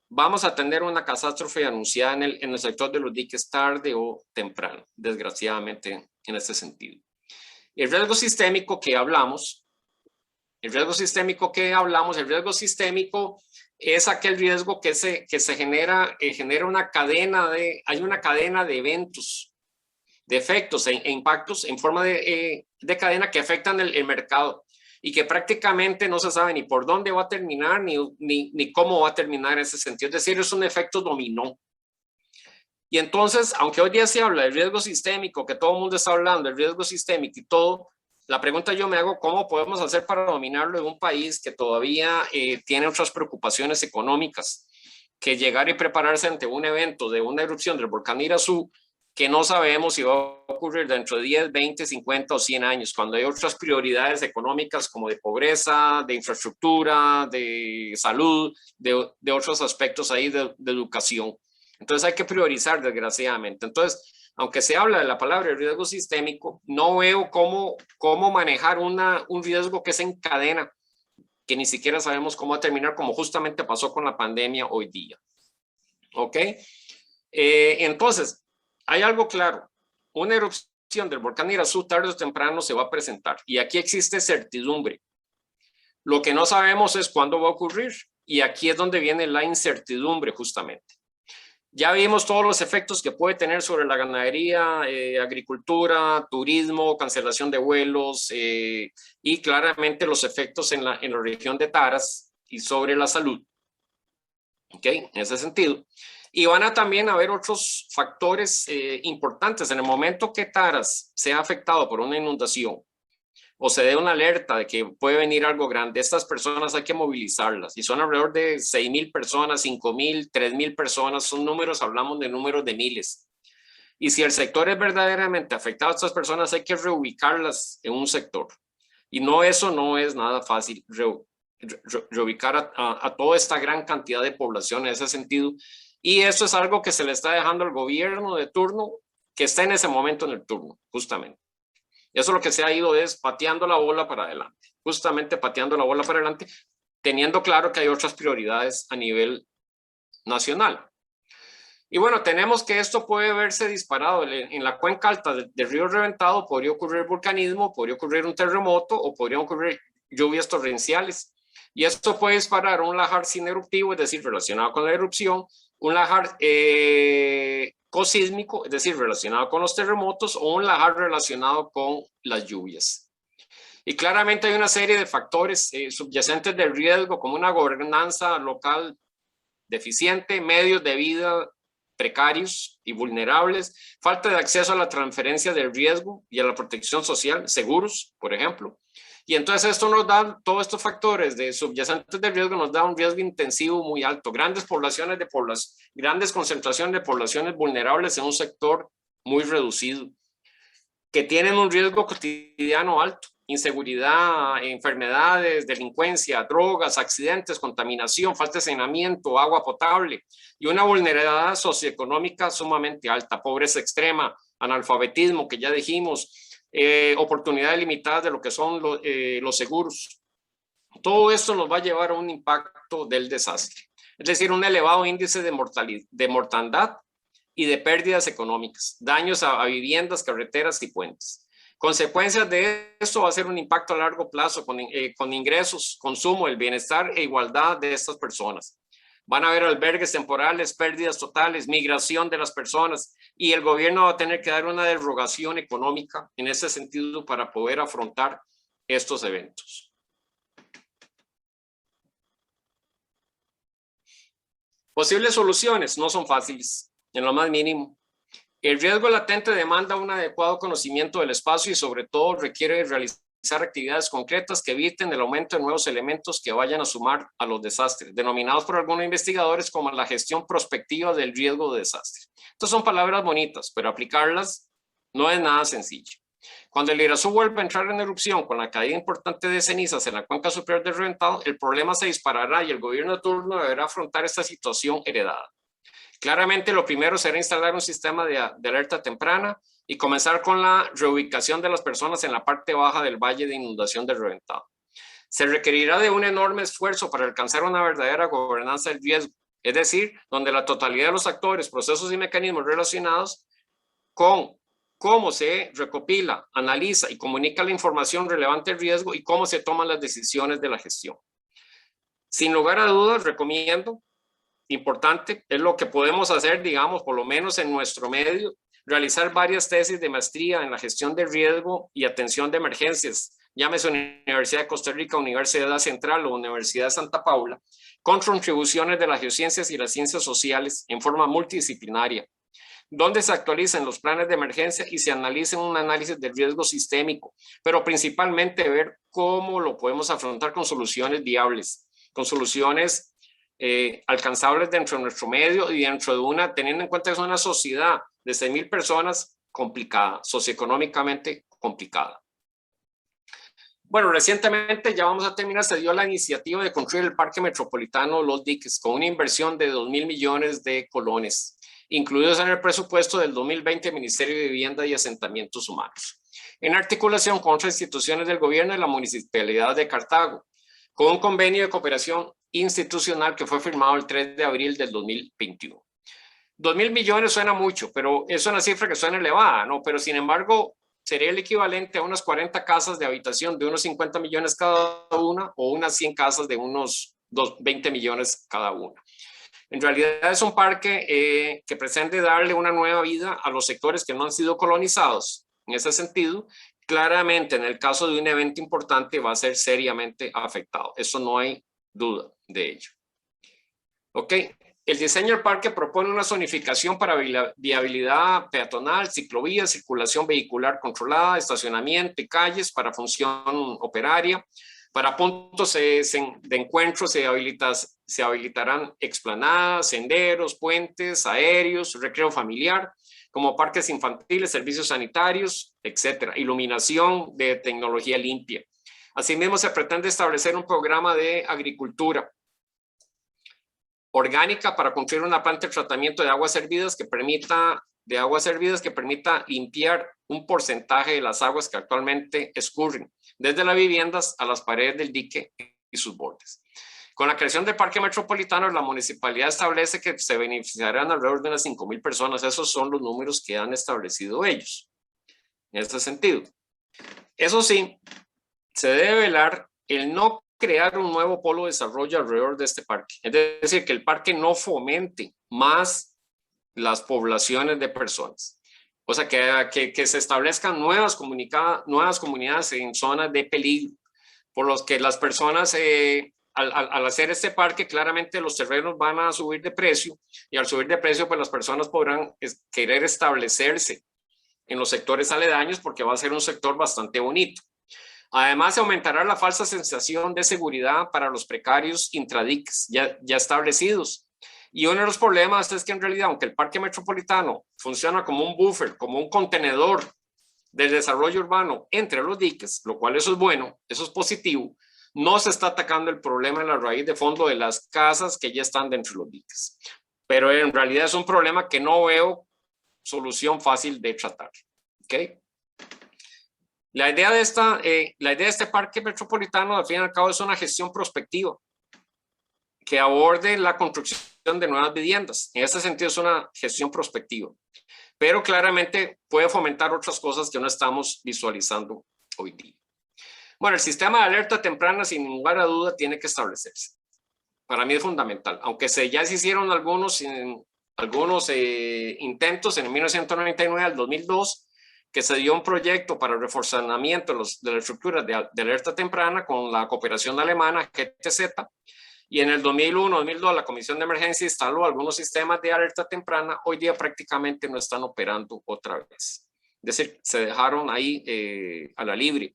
vamos a tener una catástrofe anunciada en el sector de los diques tarde o temprano, desgraciadamente en este sentido. El riesgo sistémico que hablamos, el riesgo sistémico es aquel riesgo que se genera una cadena de eventos, de efectos e impactos en forma de cadena que afectan el mercado y que prácticamente no se sabe ni por dónde va a terminar ni cómo va a terminar en ese sentido. Es decir, es un efecto dominó. Y entonces, aunque hoy día se habla del riesgo sistémico, que todo el mundo está hablando del riesgo sistémico y todo, la pregunta yo me hago, ¿cómo podemos hacer para dominarlo en un país que todavía tiene otras preocupaciones económicas? Que llegar y prepararse ante un evento de una erupción del volcán Irazú que no sabemos si va a ocurrir dentro de 10, 20, 50 o 100 años, cuando hay otras prioridades económicas como de pobreza, de infraestructura, de salud, de otros aspectos ahí de educación. Entonces hay que priorizar, desgraciadamente. Entonces, aunque se habla de la palabra riesgo sistémico, no veo cómo manejar un riesgo que se encadena, que ni siquiera sabemos cómo va a terminar, como justamente pasó con la pandemia hoy día. ¿Ok? Entonces, hay algo claro. Una erupción del volcán Irazú tarde o temprano se va a presentar. Y aquí existe certidumbre. Lo que no sabemos es cuándo va a ocurrir. Y aquí es donde viene la incertidumbre, justamente. Ya vimos todos los efectos que puede tener sobre la ganadería, agricultura, turismo, cancelación de vuelos y claramente los efectos en la región de Taras y sobre la salud. ¿Ok? En ese sentido. Y van a también haber otros factores importantes. En el momento que Taras sea afectado por una inundación o se dé una alerta de que puede venir algo grande, estas personas hay que movilizarlas. Y son alrededor de 6,000 personas, 5,000, 3,000 personas. Son números, hablamos de números de miles. Y si el sector es verdaderamente afectado a estas personas, hay que reubicarlas en un sector. Y eso no es nada fácil, reubicar a toda esta gran cantidad de población en ese sentido. Y eso es algo que se le está dejando al gobierno de turno, que está en ese momento en el turno, justamente. Eso lo que se ha ido es pateando la bola para adelante, justamente pateando la bola para adelante, teniendo claro que hay otras prioridades a nivel nacional. Y bueno, tenemos que esto puede verse disparado. En la cuenca alta del río Reventado podría ocurrir vulcanismo, podría ocurrir un terremoto o podrían ocurrir lluvias torrenciales. Y esto puede disparar un lajar sineruptivo, es decir, relacionado con la erupción, un lajar cosísmico, es decir, relacionado con los terremotos, o un lajar relacionado con las lluvias. Y claramente hay una serie de factores subyacentes del riesgo, como una gobernanza local deficiente, medios de vida precarios y vulnerables, falta de acceso a la transferencia del riesgo y a la protección social, seguros, por ejemplo. Y entonces esto nos da, todos estos factores de subyacentes de riesgo nos da un riesgo intensivo muy alto, grandes concentraciones de poblaciones vulnerables en un sector muy reducido, que tienen un riesgo cotidiano alto, inseguridad, enfermedades, delincuencia, drogas, accidentes, contaminación, falta de saneamiento, agua potable y una vulnerabilidad socioeconómica sumamente alta, pobreza extrema, analfabetismo, que ya dijimos, oportunidades limitadas de lo que son los seguros. Todo esto nos va a llevar a un impacto del desastre, es decir, un elevado índice de mortandad y de pérdidas económicas, daños a viviendas, carreteras y puentes. Consecuencias de esto va a ser un impacto a largo plazo con ingresos, consumo, el bienestar e igualdad de estas personas. Van a haber albergues temporales, pérdidas totales, migración de las personas y el gobierno va a tener que dar una derogación económica en ese sentido para poder afrontar estos eventos. Posibles soluciones no son fáciles, en lo más mínimo. El riesgo latente demanda un adecuado conocimiento del espacio y sobre todo requiere realizar actividades concretas que eviten el aumento de nuevos elementos que vayan a sumar a los desastres, denominados por algunos investigadores como la gestión prospectiva del riesgo de desastre. Estas son palabras bonitas, pero aplicarlas no es nada sencillo. Cuando el Irazú vuelva a entrar en erupción con la caída importante de cenizas en la cuenca superior del Reventado, el problema se disparará y el gobierno de turno deberá afrontar esta situación heredada. Claramente lo primero será instalar un sistema de alerta temprana y comenzar con la reubicación de las personas en la parte baja del valle de inundación del Reventado. Se requerirá de un enorme esfuerzo para alcanzar una verdadera gobernanza del riesgo, es decir, donde la totalidad de los actores, procesos y mecanismos relacionados con cómo se recopila, analiza y comunica la información relevante del riesgo y cómo se toman las decisiones de la gestión. Sin lugar a dudas, recomiendo, importante, es lo que podemos hacer, digamos, por lo menos en nuestro medio, realizar varias tesis de maestría en la gestión de riesgo y atención de emergencias, llámese Universidad de Costa Rica, Universidad Central o Universidad de Santa Paula, con contribuciones de las geociencias y las ciencias sociales en forma multidisciplinaria, donde se actualicen los planes de emergencia y se analicen un análisis del riesgo sistémico, pero principalmente ver cómo lo podemos afrontar con soluciones viables, con soluciones alcanzables dentro de nuestro medio y dentro de teniendo en cuenta que es una sociedad de 6,000 personas, complicada, socioeconómicamente complicada. Bueno, recientemente, ya vamos a terminar, se dio la iniciativa de construir el Parque Metropolitano Los Diques con una inversión de 2,000 millones de colones, incluidos en el presupuesto del 2020 del Ministerio de Vivienda y Asentamientos Humanos, en articulación con otras instituciones del gobierno y la Municipalidad de Cartago, con un convenio de cooperación institucional que fue firmado el 3 de abril del 2021. 2,000 millones suena mucho, pero es una cifra que suena elevada, ¿no? Pero sin embargo, sería el equivalente a unas 40 casas de habitación de unos 50 millones cada una o unas 100 casas de unos 20 millones cada una. En realidad es un parque que pretende darle una nueva vida a los sectores que no han sido colonizados. En ese sentido, claramente en el caso de un evento importante va a ser seriamente afectado. Eso no hay duda de ello. Ok. El diseño del parque propone una zonificación para viabilidad peatonal, ciclovías, circulación vehicular controlada, estacionamiento y calles para función operaria. Para puntos de encuentro se habilitarán explanadas, senderos, puentes, aéreos, recreo familiar, como parques infantiles, servicios sanitarios, etcétera. Iluminación de tecnología limpia. Asimismo, se pretende establecer un programa de agricultura orgánica para construir una planta de tratamiento de aguas servidas que permita limpiar un porcentaje de las aguas que actualmente escurren desde las viviendas a las paredes del dique y sus bordes. Con la creación del Parque Metropolitano, la municipalidad establece que se beneficiarán alrededor de unas 5,000 personas. Esos son los números que han establecido ellos. En este sentido. Eso sí, se debe velar el no crear un nuevo polo de desarrollo alrededor de este parque. Es decir, que el parque no fomente más las poblaciones de personas. O sea, que se establezcan nuevas comunidades en zonas de peligro, por los que las personas, al hacer este parque, claramente los terrenos van a subir de precio, y al subir de precio, pues las personas podrán querer establecerse en los sectores aledaños porque va a ser un sector bastante bonito. Además, se aumentará la falsa sensación de seguridad para los precarios intradiques ya establecidos. Y uno de los problemas es que en realidad, aunque el Parque Metropolitano funciona como un buffer, como un contenedor del desarrollo urbano entre los diques, lo cual eso es bueno, eso es positivo, no se está atacando el problema en la raíz de fondo de las casas que ya están dentro de los diques. Pero en realidad es un problema que no veo solución fácil de tratar. ¿Ok? La idea de este parque metropolitano, al fin y al cabo, es una gestión prospectiva que aborde la construcción de nuevas viviendas. En este sentido, es una gestión prospectiva, pero claramente puede fomentar otras cosas que no estamos visualizando hoy día. Bueno, el sistema de alerta temprana, sin lugar a duda, tiene que establecerse. Para mí es fundamental, aunque ya se hicieron algunos intentos en el 1999 al 2002, que se dio un proyecto para el reforzamiento de la estructura de alerta temprana con la cooperación alemana GTZ, y en el 2001-2002 la Comisión de Emergencia instaló algunos sistemas de alerta temprana. Hoy día prácticamente no están operando otra vez. Es decir, se dejaron ahí a la libre.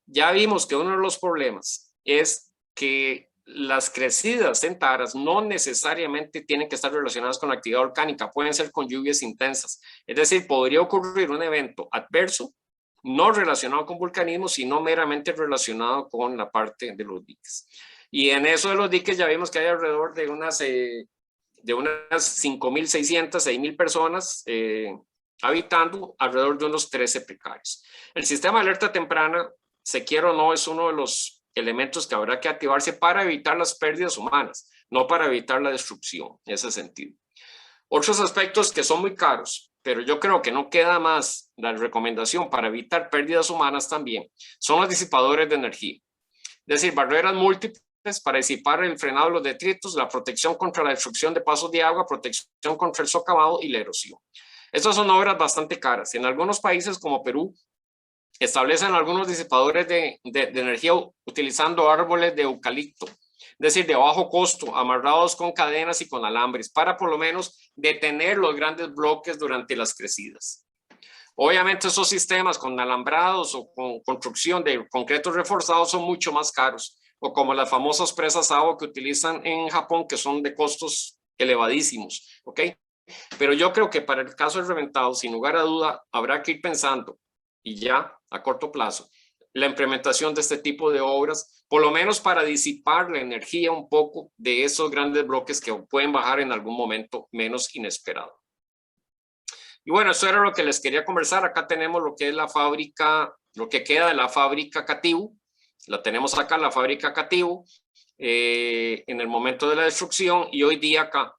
Ya vimos que uno de los problemas es que las crecidas en taras no necesariamente tienen que estar relacionadas con la actividad volcánica, pueden ser con lluvias intensas. Es decir, podría ocurrir un evento adverso, no relacionado con vulcanismo, sino meramente relacionado con la parte de los diques. Y en eso de los diques ya vimos que hay alrededor de unas 5,600, 6,000 personas habitando, alrededor de unos 13 precarios. El sistema de alerta temprana, se quiera o no, es uno de los elementos que habrá que activarse para evitar las pérdidas humanas, no para evitar la destrucción, en ese sentido. Otros aspectos que son muy caros, pero yo creo que no queda más la recomendación para evitar pérdidas humanas también, son los disipadores de energía. Es decir, barreras múltiples para disipar el frenado de los detritos, la protección contra la destrucción de pasos de agua, protección contra el socavado y la erosión. Estas son obras bastante caras. En algunos países como Perú, establecen algunos disipadores de energía utilizando árboles de eucalipto, es decir, de bajo costo, amarrados con cadenas y con alambres, para por lo menos detener los grandes bloques durante las crecidas. Obviamente esos sistemas con alambrados o con construcción de concretos reforzados son mucho más caros, o como las famosas presas agua que utilizan en Japón, que son de costos elevadísimos, ¿ok? pero yo creo que para el caso del reventado, sin lugar a duda, habrá que ir pensando, y ya a corto plazo, la implementación de este tipo de obras, por lo menos para disipar la energía un poco de esos grandes bloques que pueden bajar en algún momento menos inesperado. Y bueno, eso era lo que les quería conversar. Acá tenemos lo que es la fábrica, lo que queda de la fábrica Cativo. La tenemos acá, la fábrica Cativo, en el momento de la destrucción, y hoy día acá,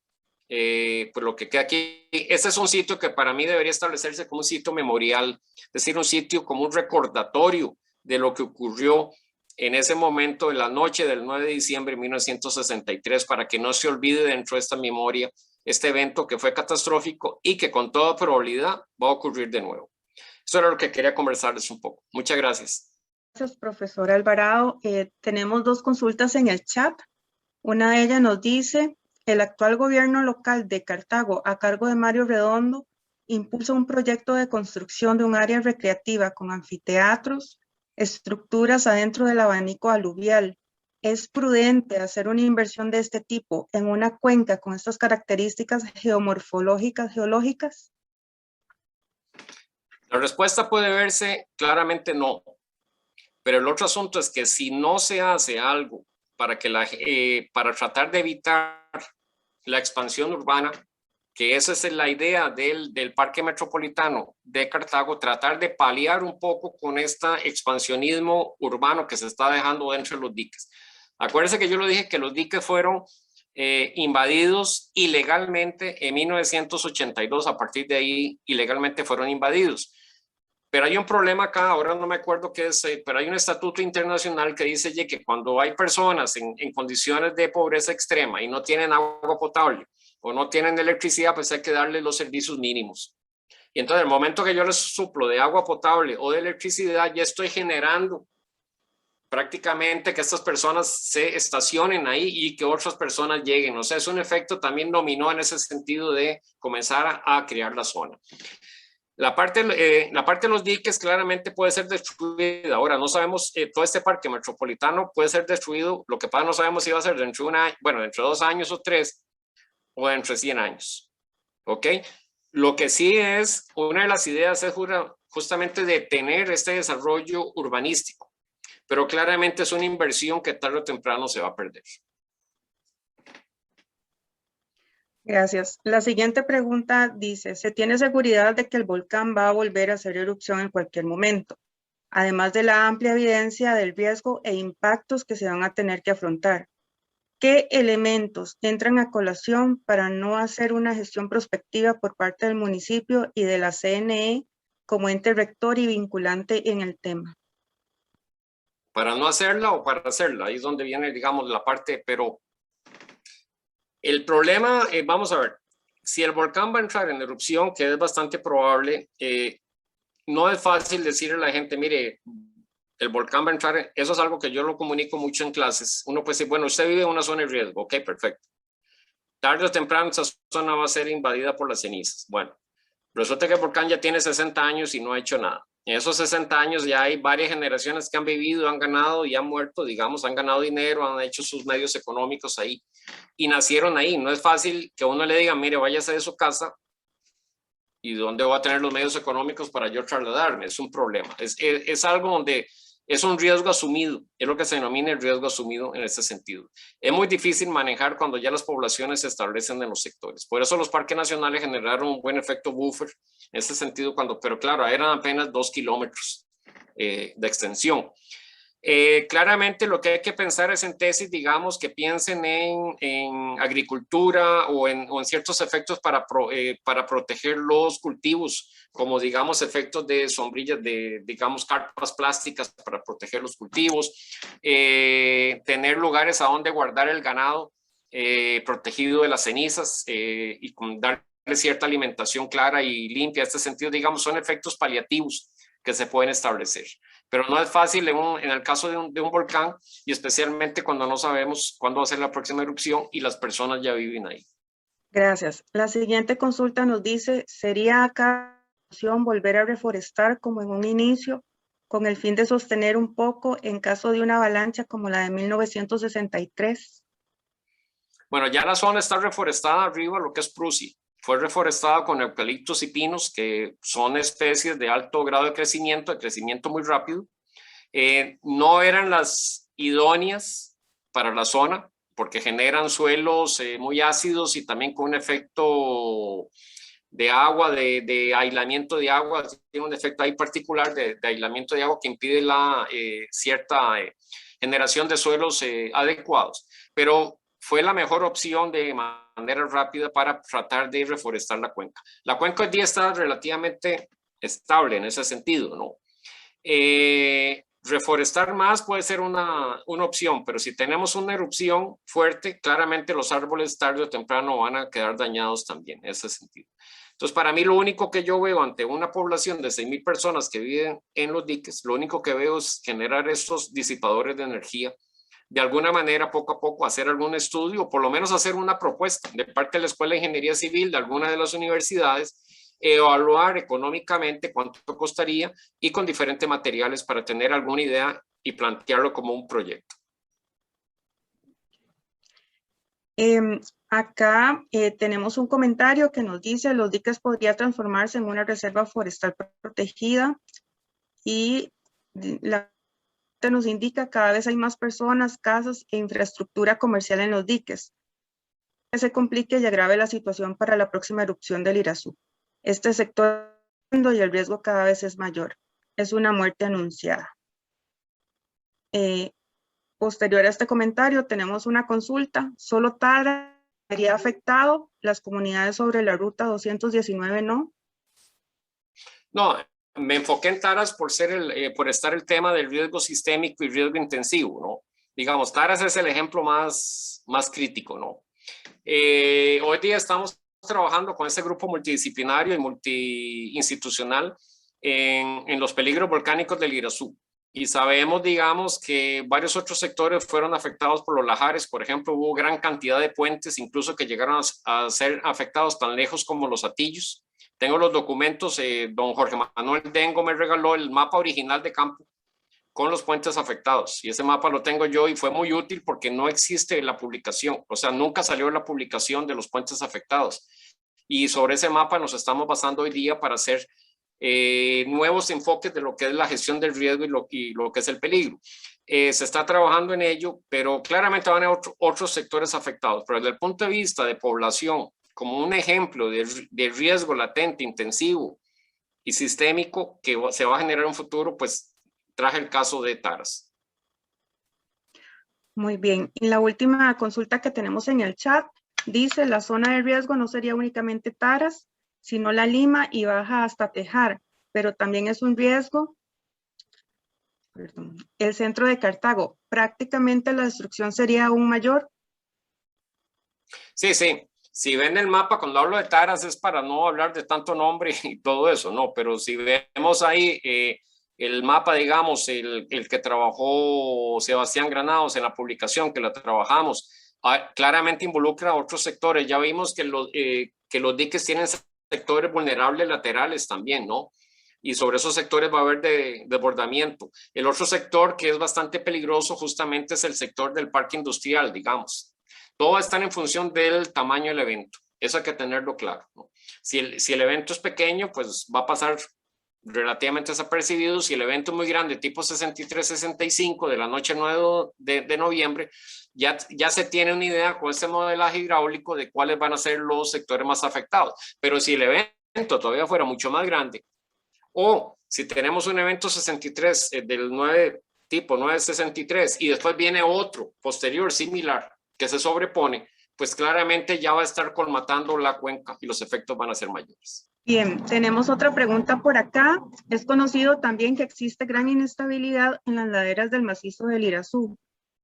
pues lo que queda aquí, este es un sitio que para mí debería establecerse como un sitio memorial, es decir, un sitio como un recordatorio de lo que ocurrió en ese momento, en la noche del 9 de diciembre de 1963, para que no se olvide dentro de esta memoria este evento que fue catastrófico y que con toda probabilidad va a ocurrir de nuevo. Eso era lo que quería conversarles un poco. Muchas gracias. Gracias, profesor Alvarado. Tenemos dos consultas en el chat. Una de ellas nos dice: el actual gobierno local de Cartago, a cargo de Mario Redondo, impulsa un proyecto de construcción de un área recreativa con anfiteatros, estructuras adentro del abanico aluvial. ¿Es prudente hacer una inversión de este tipo en una cuenca con estas características geomorfológicas, geológicas? La respuesta puede verse claramente no, pero el otro asunto es que si no se hace algo para tratar de evitar la expansión urbana, que esa es la idea del Parque Metropolitano de Cartago, tratar de paliar un poco con este expansionismo urbano que se está dejando dentro de los diques. Acuérdense que yo lo dije que los diques fueron invadidos ilegalmente en 1982, a partir de ahí ilegalmente fueron invadidos. Pero hay un problema acá, ahora no me acuerdo qué es, pero hay un estatuto internacional que dice que cuando hay personas en condiciones de pobreza extrema y no tienen agua potable o no tienen electricidad, pues hay que darles los servicios mínimos. Y entonces, el momento que yo les suplo de agua potable o de electricidad, ya estoy generando prácticamente que estas personas se estacionen ahí y que otras personas lleguen. O sea, es un efecto también dominó en ese sentido de comenzar a crear la zona. La parte de los diques claramente puede ser destruida. Ahora, no sabemos, todo este parque metropolitano puede ser destruido. Lo que pasa, no sabemos si va a ser dentro de 2 años o 3, o dentro de 100 años. ¿Ok? Lo que sí es, una de las ideas es justamente detener este desarrollo urbanístico. Pero claramente es una inversión que tarde o temprano se va a perder. Gracias. La siguiente pregunta dice: ¿se tiene seguridad de que el volcán va a volver a hacer erupción en cualquier momento? Además de la amplia evidencia del riesgo e impactos que se van a tener que afrontar, ¿qué elementos entran a colación para no hacer una gestión prospectiva por parte del municipio y de la CNE como ente rector y vinculante en el tema? Para no hacerla o para hacerla, ahí es donde viene, digamos, la parte, pero el problema, vamos a ver, si el volcán va a entrar en erupción, que es bastante probable, no es fácil decirle a la gente, mire, el volcán va a entrar, eso es algo que yo lo comunico mucho en clases. Uno puede decir, bueno, usted vive en una zona de riesgo, ok, perfecto. Tarde o temprano esa zona va a ser invadida por las cenizas. Bueno, resulta que el volcán ya tiene 60 años y no ha hecho nada. En esos 60 años ya hay varias generaciones que han vivido, han ganado y han muerto, digamos, han ganado dinero, han hecho sus medios económicos ahí y nacieron ahí. No es fácil que uno le diga, mire, váyase de su casa y dónde voy a tener los medios económicos para yo trasladarme. Es un problema. Es algo donde es un riesgo asumido, es lo que se denomina el riesgo asumido en este sentido. Es muy difícil manejar cuando ya las poblaciones se establecen en los sectores. Por eso los parques nacionales generaron un buen efecto buffer en este sentido, pero claro, eran apenas 2 kilómetros de extensión. Claramente lo que hay que pensar es en tesis, digamos, que piensen en agricultura o en ciertos efectos para proteger los cultivos, como digamos efectos de sombrillas, de digamos carpas plásticas para proteger los cultivos, tener lugares a donde guardar el ganado protegido de las cenizas y darle cierta alimentación clara y limpia. En este sentido, digamos, son efectos paliativos que se pueden establecer. Pero no es fácil en el caso de un volcán y especialmente cuando no sabemos cuándo va a ser la próxima erupción y las personas ya viven ahí. Gracias. La siguiente consulta nos dice: ¿sería acá volver a reforestar como en un inicio con el fin de sostener un poco en caso de una avalancha como la de 1963? Bueno, ya la zona está reforestada arriba, lo que es Prusia. fue reforestada con eucaliptos y pinos, que son especies de alto grado de crecimiento muy rápido. No eran las idóneas para la zona, porque generan suelos muy ácidos y también con un efecto de agua, de aislamiento de agua, tiene un efecto ahí particular de aislamiento de agua que impide la cierta generación de suelos adecuados. Pero fue la mejor opción de manera rápida para tratar de reforestar la cuenca. La cuenca hoy día está relativamente estable en ese sentido, ¿no? Reforestar más puede ser una opción, pero si tenemos una erupción fuerte, claramente los árboles tarde o temprano van a quedar dañados también en ese sentido. Entonces, para mí lo único que yo veo ante una población de 6,000 personas que viven en los diques, lo único que veo es generar estos disipadores de energía. De alguna manera, poco a poco, hacer algún estudio, o por lo menos hacer una propuesta de parte de la Escuela de Ingeniería Civil, de alguna de las universidades, evaluar económicamente cuánto costaría y con diferentes materiales para tener alguna idea y plantearlo como un proyecto. Acá tenemos un comentario que nos dice: los diques podría transformarse en una reserva forestal protegida, y la nos indica cada vez hay más personas, casas e infraestructura comercial en los diques. Que se complique y agrave la situación para la próxima erupción del Irazú. Este sector y el riesgo cada vez es mayor. Es una muerte anunciada. Posterior a este comentario tenemos una consulta. Solo Tara sería afectado, las comunidades sobre la ruta 219 no. No, me enfoqué en Taras por estar el tema del riesgo sistémico y riesgo intensivo, ¿no? Digamos, Taras es el ejemplo más crítico, ¿no? Hoy día estamos trabajando con ese grupo multidisciplinario y multiinstitucional en los peligros volcánicos del Irazú. Y sabemos, digamos, que varios otros sectores fueron afectados por los lajares. Por ejemplo, hubo gran cantidad de puentes, incluso que llegaron a ser afectados tan lejos como los Atillos. Tengo los documentos, don Jorge Manuel Dengo me regaló el mapa original de campo con los puentes afectados, y ese mapa lo tengo yo y fue muy útil porque no existe la publicación, o sea, nunca salió la publicación de los puentes afectados, y sobre ese mapa nos estamos basando hoy día para hacer nuevos enfoques de lo que es la gestión del riesgo y lo que es el peligro. Se está trabajando en ello, pero claramente van a haber otros sectores afectados, pero desde el punto de vista de población, como un ejemplo de riesgo latente, intensivo y sistémico que se va a generar en un futuro, pues traje el caso de Taras. Muy bien. Y la última consulta que tenemos en el chat dice: la zona de riesgo no sería únicamente Taras, sino la Lima y baja hasta Tejar, pero también es un riesgo el centro de Cartago. Prácticamente la destrucción sería aún mayor. Sí, sí. Si ven el mapa, cuando hablo de Taras es para no hablar de tanto nombre y todo eso, no, pero si vemos ahí el mapa, digamos, el que trabajó Sebastián Granados en la publicación que la trabajamos, claramente involucra a otros sectores. Ya vimos que los diques tienen sectores vulnerables laterales también, ¿no? Y sobre esos sectores va a haber desbordamiento. El otro sector que es bastante peligroso justamente es el sector del parque industrial, digamos. Todo va a estar en función del tamaño del evento. Eso hay que tenerlo claro, ¿no? Si el evento es pequeño, pues va a pasar relativamente desapercibido. Si el evento es muy grande, tipo 63-65 de la noche 9 de noviembre, ya se tiene una idea con este modelaje hidráulico de cuáles van a ser los sectores más afectados. Pero si el evento todavía fuera mucho más grande, o si tenemos un evento 63 del 9, tipo 963, y después viene otro posterior similar que se sobrepone, pues claramente ya va a estar colmatando la cuenca y los efectos van a ser mayores. Bien, tenemos otra pregunta por acá. Es conocido también que existe gran inestabilidad en las laderas del macizo del Irazú.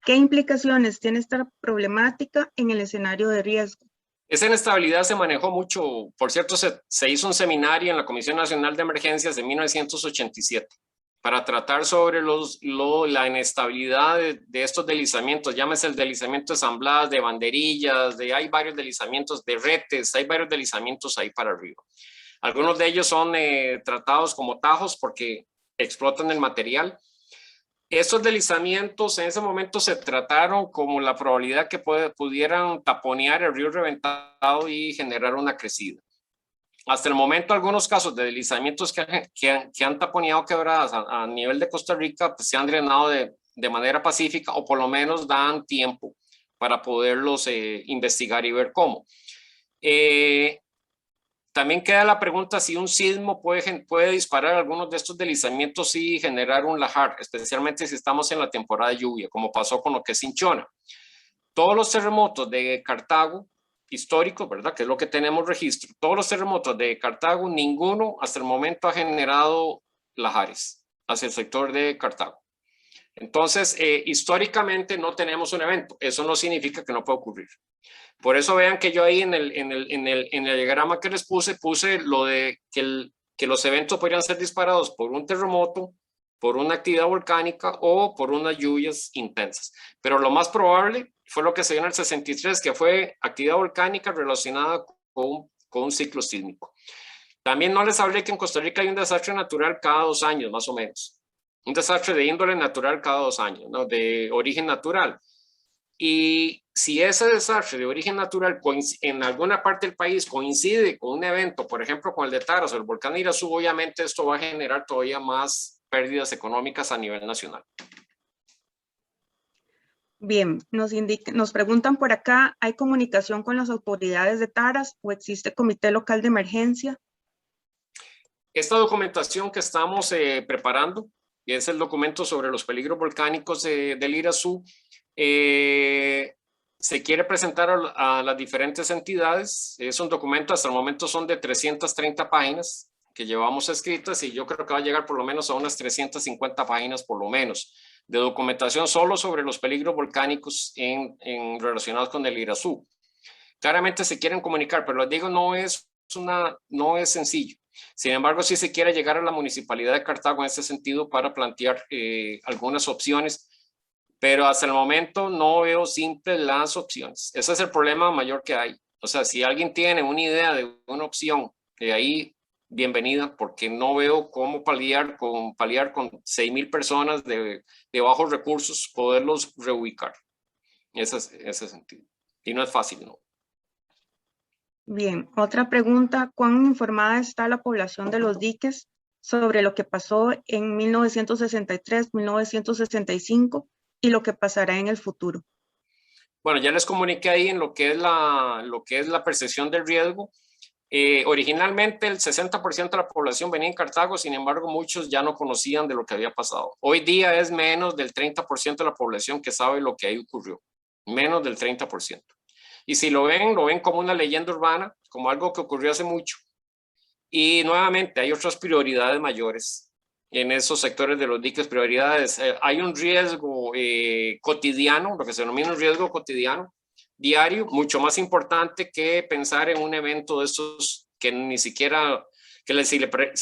¿Qué implicaciones tiene esta problemática en el escenario de riesgo? Esa inestabilidad se manejó mucho. Por cierto, se hizo un seminario en la Comisión Nacional de Emergencias de 1987 para tratar sobre la inestabilidad de estos deslizamientos. Llámese el deslizamiento de San Blas, de Banderillas, hay varios deslizamientos de Retes, hay varios deslizamientos ahí para arriba. Algunos de ellos son tratados como tajos porque explotan el material. Estos deslizamientos en ese momento se trataron como la probabilidad que pudieran taponear el río reventado y generar una crecida. hasta el momento algunos casos de deslizamientos que han taponeado quebradas a nivel de Costa Rica pues, se han drenado de manera pacífica o por lo menos dan tiempo para poderlos investigar y ver cómo. También queda la pregunta si un sismo puede disparar algunos de estos deslizamientos y generar un lahar, especialmente si estamos en la temporada de lluvia, como pasó con lo que es Cinchona. Todos los terremotos de Cartago, históricos, ¿verdad? Que es lo que tenemos registro. Todos los terremotos de Cartago, ninguno hasta el momento ha generado lahares hacia el sector de Cartago. Entonces, históricamente no tenemos un evento. Eso no significa que no pueda ocurrir. Por eso vean que yo ahí en el diagrama que les puse lo de que los eventos podrían ser disparados por un terremoto, por una actividad volcánica o por unas lluvias intensas. Pero lo más probable fue lo que se dio en el 63, que fue actividad volcánica relacionada con un ciclo sísmico. También no les hablé que en Costa Rica hay un desastre natural cada 2 años, más o menos. Un desastre de índole natural cada 2 años, ¿no? De origen natural. Y si ese desastre de origen natural en alguna parte del país coincide con un evento, por ejemplo, con el de Taras o el volcán Irazú, obviamente esto va a generar todavía más pérdidas económicas a nivel nacional. Bien, nos preguntan por acá, ¿hay comunicación con las autoridades de Taras o existe comité local de emergencia? Esta documentación que estamos preparando, que es el documento sobre los peligros volcánicos del Irazú, se quiere presentar a las diferentes entidades. Es un documento, hasta el momento son de 330 páginas que llevamos escritas y yo creo que va a llegar por lo menos a unas 350 páginas por lo menos de documentación solo sobre los peligros volcánicos relacionados con el Irazú. Claramente se quieren comunicar, pero les digo, no es sencillo. Sin embargo, sí se quiere llegar a la Municipalidad de Cartago en ese sentido para plantear algunas opciones, pero hasta el momento no veo simples las opciones. Ese es el problema mayor que hay. O sea, si alguien tiene una idea de una opción, de ahí, bienvenida, porque no veo cómo paliar con 6,000 personas de bajos recursos, poderlos reubicar. Ese sentido. Y no es fácil, ¿no? Bien, otra pregunta, ¿cuán informada está la población de los diques sobre lo que pasó en 1963, 1965 y lo que pasará en el futuro? Bueno, ya les comuniqué ahí en lo que es la percepción del riesgo. Originalmente el 60% de la población venía en Cartago, sin embargo muchos ya no conocían de lo que había pasado. Hoy día es menos del 30% de la población que sabe lo que ahí ocurrió, menos del 30%. Y si lo ven como una leyenda urbana, como algo que ocurrió hace mucho. Y nuevamente hay otras prioridades mayores en esos sectores de los diques, prioridades. Hay un riesgo cotidiano, lo que se denomina un riesgo cotidiano, diario, mucho más importante que pensar en un evento de estos que ni siquiera, si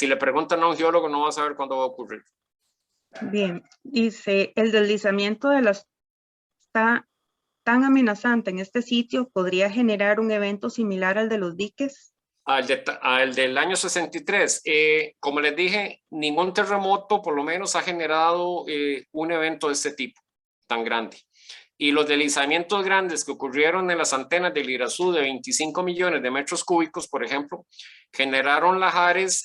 le preguntan a un geólogo no va a saber cuándo va a ocurrir. Bien, dice, el deslizamiento está tan amenazante en este sitio, ¿podría generar un evento similar al de los diques? Al del año 63, como les dije, ningún terremoto por lo menos ha generado un evento de este tipo tan grande. Y los deslizamientos grandes que ocurrieron en las antenas del Irazú de 25 millones de metros cúbicos, por ejemplo, generaron lahares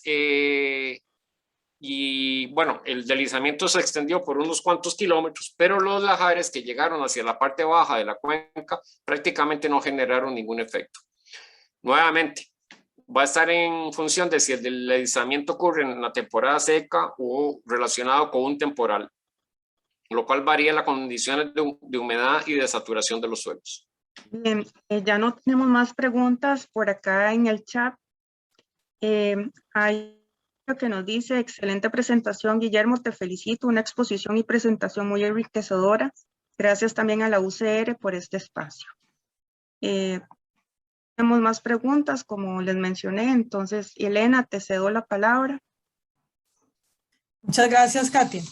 y bueno, el deslizamiento se extendió por unos cuantos kilómetros, pero los lahares que llegaron hacia la parte baja de la cuenca prácticamente no generaron ningún efecto. Nuevamente, va a estar en función de si el deslizamiento ocurre en la temporada seca o relacionado con un temporal, lo cual varía las condiciones de humedad y de saturación de los suelos. Bien, ya no tenemos más preguntas por acá en el chat. Hay lo que nos dice, excelente presentación, Guillermo, te felicito, una exposición y presentación muy enriquecedora. Gracias también a la UCR por este espacio. Tenemos más preguntas, como les mencioné, entonces, Elena, te cedo la palabra. Muchas gracias, Katia.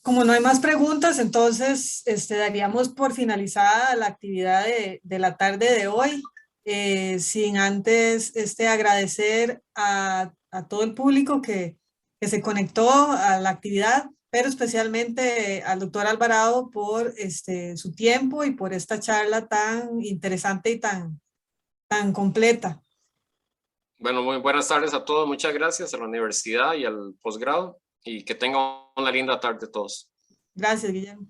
Como no hay más preguntas, entonces daríamos por finalizada la actividad de la tarde de hoy, sin antes agradecer a todo el público que se conectó a la actividad, pero especialmente al doctor Alvarado por su tiempo y por esta charla tan interesante y tan tan completa. Bueno, muy buenas tardes a todos. Muchas gracias a la universidad y al posgrado y que tengan una linda tarde todos. Gracias, Guillermo.